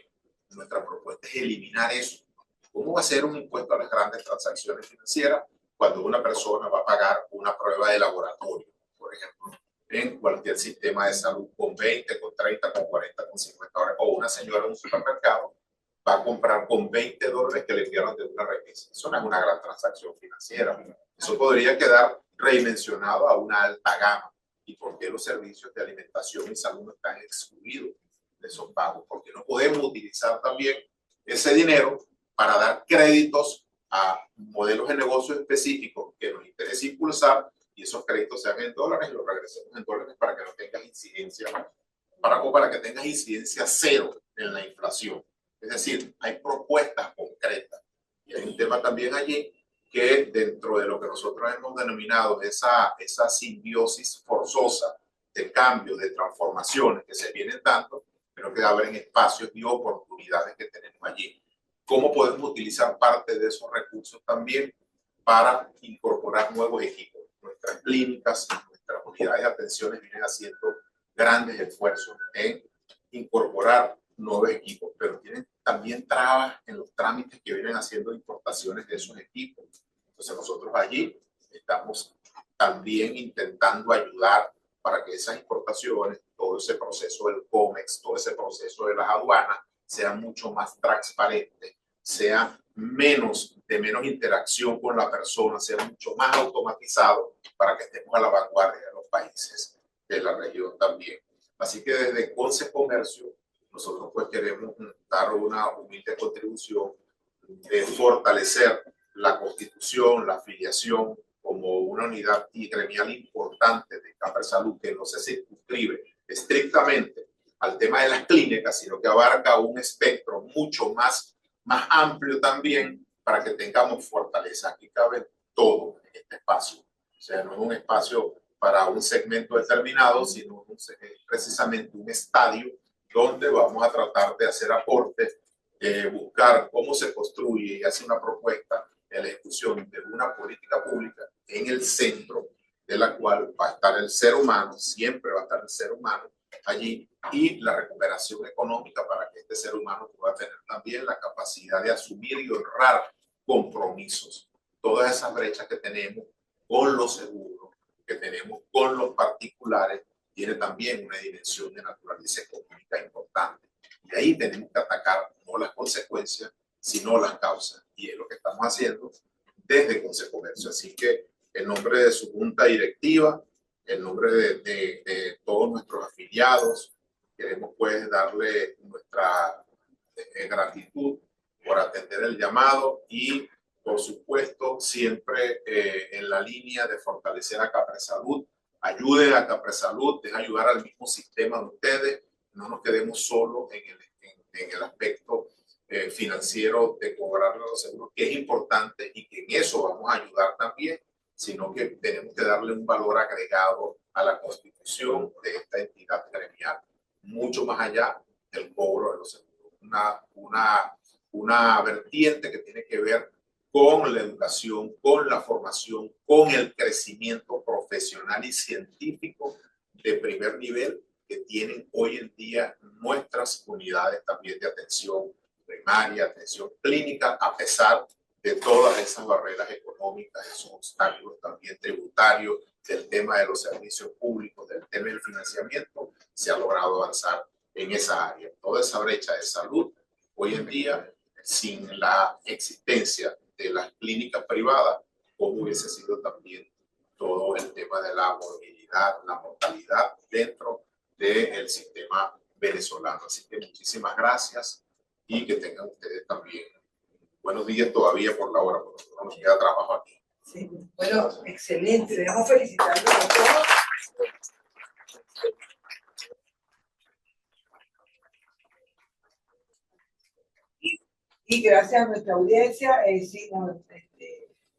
Nuestra propuesta es eliminar eso. ¿Cómo va a ser un impuesto a las grandes transacciones financieras cuando una persona va a pagar una prueba de laboratorio, por ejemplo, en cualquier sistema de salud con 20, con 30, con 40, con 50 dólares? O una señora en un supermercado va a comprar con $20 que le enviaron de una remesa. Eso no es una gran transacción financiera. Eso podría quedar redimensionado a una alta gama. ¿Y por qué los servicios de alimentación y salud no están excluidos de esos pagos? Porque no podemos utilizar también ese dinero para dar créditos a modelos de negocios específicos que nos interesa impulsar, y esos créditos sean en dólares y los regresemos en dólares para que no tengas incidencia, para que tengas incidencia cero en la inflación. Es decir, hay propuestas concretas, y hay un tema también allí que dentro de lo que nosotros hemos denominado esa simbiosis forzosa de cambios, de transformaciones que se vienen dando, pero que abren espacios y oportunidades que tenemos allí. ¿Cómo podemos utilizar parte de esos recursos también para incorporar nuevos equipos? Nuestras clínicas, nuestras unidades de atenciones vienen haciendo grandes esfuerzos en incorporar nuevos equipos, pero tienen también trabas en los trámites que vienen haciendo importaciones de esos equipos. Entonces nosotros allí estamos también intentando ayudar para que esas importaciones, todo ese proceso del COMEX, todo ese proceso de las aduanas, sea mucho más transparente, sea menos interacción con la persona, sea mucho más automatizado para que estemos a la vanguardia de los países de la región también. Así que desde Conce Comercio, nosotros pues queremos dar una humilde contribución de fortalecer la constitución, la afiliación como una unidad gremial importante de CAPRESALUD, que no se circunscribe estrictamente al tema de las clínicas, sino que abarca un espectro mucho más amplio también para que tengamos fortaleza. Aquí cabe todo en este espacio. O sea, no es un espacio para un segmento determinado, sino precisamente un estadio donde vamos a tratar de hacer aportes, buscar cómo se construye y hacer una propuesta de la ejecución de una política pública en el centro de la cual va a estar el ser humano, siempre va a estar el ser humano allí, y la recuperación económica para que este ser humano pueda tener también la capacidad de asumir y honrar compromisos. Todas esas brechas que tenemos con los seguros, que tenemos con los particulares, tiene también una dimensión de naturaleza económica importante. Y ahí tenemos que atacar no las consecuencias, sino las causas. Y es lo que estamos haciendo desde Conce Comercio. Así que en nombre de su junta directiva, en nombre de todos nuestros afiliados, queremos pues darle nuestra gratitud por atender el llamado y, por supuesto, siempre en la línea de fortalecer a CAPRESALUD. Ayuden a CAPRESALUD, es ayudar al mismo sistema de ustedes. No nos quedemos solo en el aspecto financiero de cobrar los seguros, que es importante y que en eso vamos a ayudar también, sino que tenemos que darle un valor agregado a la constitución de esta entidad gremial, mucho más allá del cobro de los seguros. Una vertiente que tiene que ver con la educación, con la formación, con el crecimiento profesional y científico de primer nivel que tienen hoy en día nuestras unidades también de atención primaria, atención clínica, a pesar de todas esas barreras económicas, esos obstáculos también tributarios, del tema de los servicios públicos, del tema del financiamiento, se ha logrado avanzar en esa área. Toda esa brecha de salud, hoy en día, sin la existencia de las clínicas privadas, como hubiese sido también todo el tema de la morbilidad, la mortalidad dentro del sistema venezolano. Así que muchísimas gracias y que tengan ustedes también buenos días todavía por la hora, porque nos queda trabajo aquí. Sí, bueno, excelente. Debemos felicitarlos a todos. Y gracias a nuestra audiencia, sí,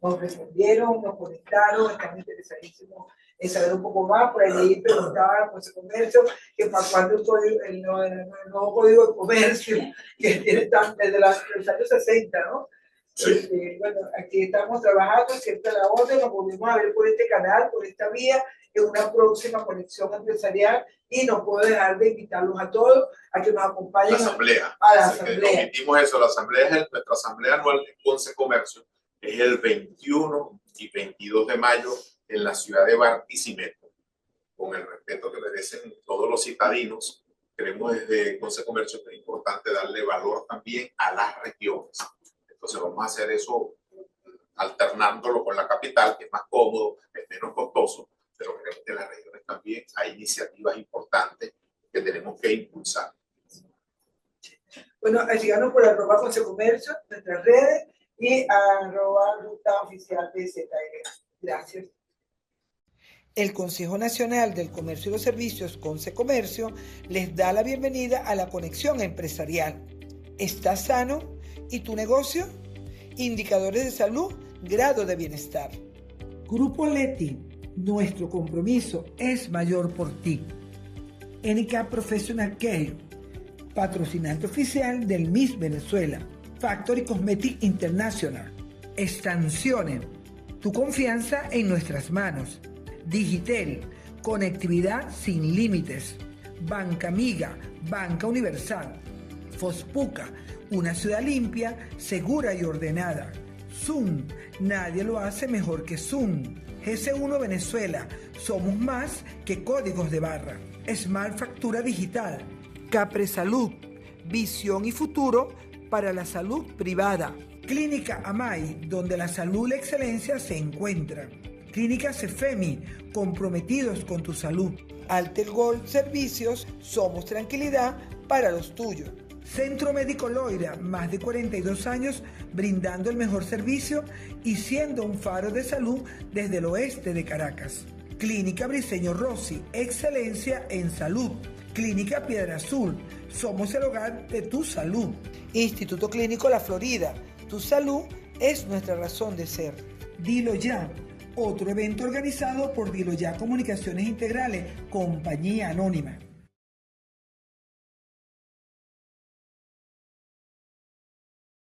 nos respondieron, nos conectaron, están interesadísimos en saber un poco más. Por ahí preguntaba a Conce Comercio que para cuándo el nuevo código de comercio, que tiene desde los años 60, ¿no? Sí. Bueno, aquí estamos trabajando, siempre a la orden, nos volvemos a ver por este canal, por esta vía, en una próxima conexión empresarial, y no puedo dejar de invitarlos a todos a que nos acompañen a la asamblea. Omitimos eso, nuestra asamblea anual de Conce Comercio es el 21 y 22 de mayo en la ciudad de Barquisimeto. Con el respeto que merecen todos los citadinos, creemos desde Conce Comercio que es importante darle valor también a las regiones. Entonces vamos a hacer eso alternándolo con la capital, que es más cómodo, es menos costoso, pero creemos que en las regiones también hay iniciativas importantes que tenemos que impulsar. Bueno, síganos por @Conce Comercio, nuestras redes, y @ruta oficial de ZL. Gracias. El Consejo Nacional del Comercio y los Servicios, Conce Comercio, les da la bienvenida a la conexión empresarial. ¿Estás sano? ¿Y tu negocio? Indicadores de salud grado de bienestar. Grupo Leti, nuestro compromiso es mayor por ti. NK Professional Care, patrocinante oficial del Miss Venezuela. Factory Cosmetic International. Estancione, tu confianza en nuestras manos. Digitel, conectividad sin límites. Banca Amiga, Banca Universal. Fospuca, una ciudad limpia, segura y ordenada. Zoom, nadie lo hace mejor que Zoom. GC1 Venezuela, somos más que códigos de barra. Smart Factura Digital. Capre Salud, visión y futuro para la salud privada. Clínica Amay, donde la salud y la excelencia se encuentran. Clínica Cefemi, comprometidos con tu salud. Alter Gold Servicios, somos tranquilidad para los tuyos. Centro Médico Loira, más de 42 años brindando el mejor servicio y siendo un faro de salud desde el oeste de Caracas. Clínica Briceño Rossi, excelencia en salud. Clínica Piedra Azul, somos el hogar de tu salud. Instituto Clínico La Florida, tu salud es nuestra razón de ser. Dilo Ya, otro evento organizado por Dilo Ya Comunicaciones Integrales, compañía anónima.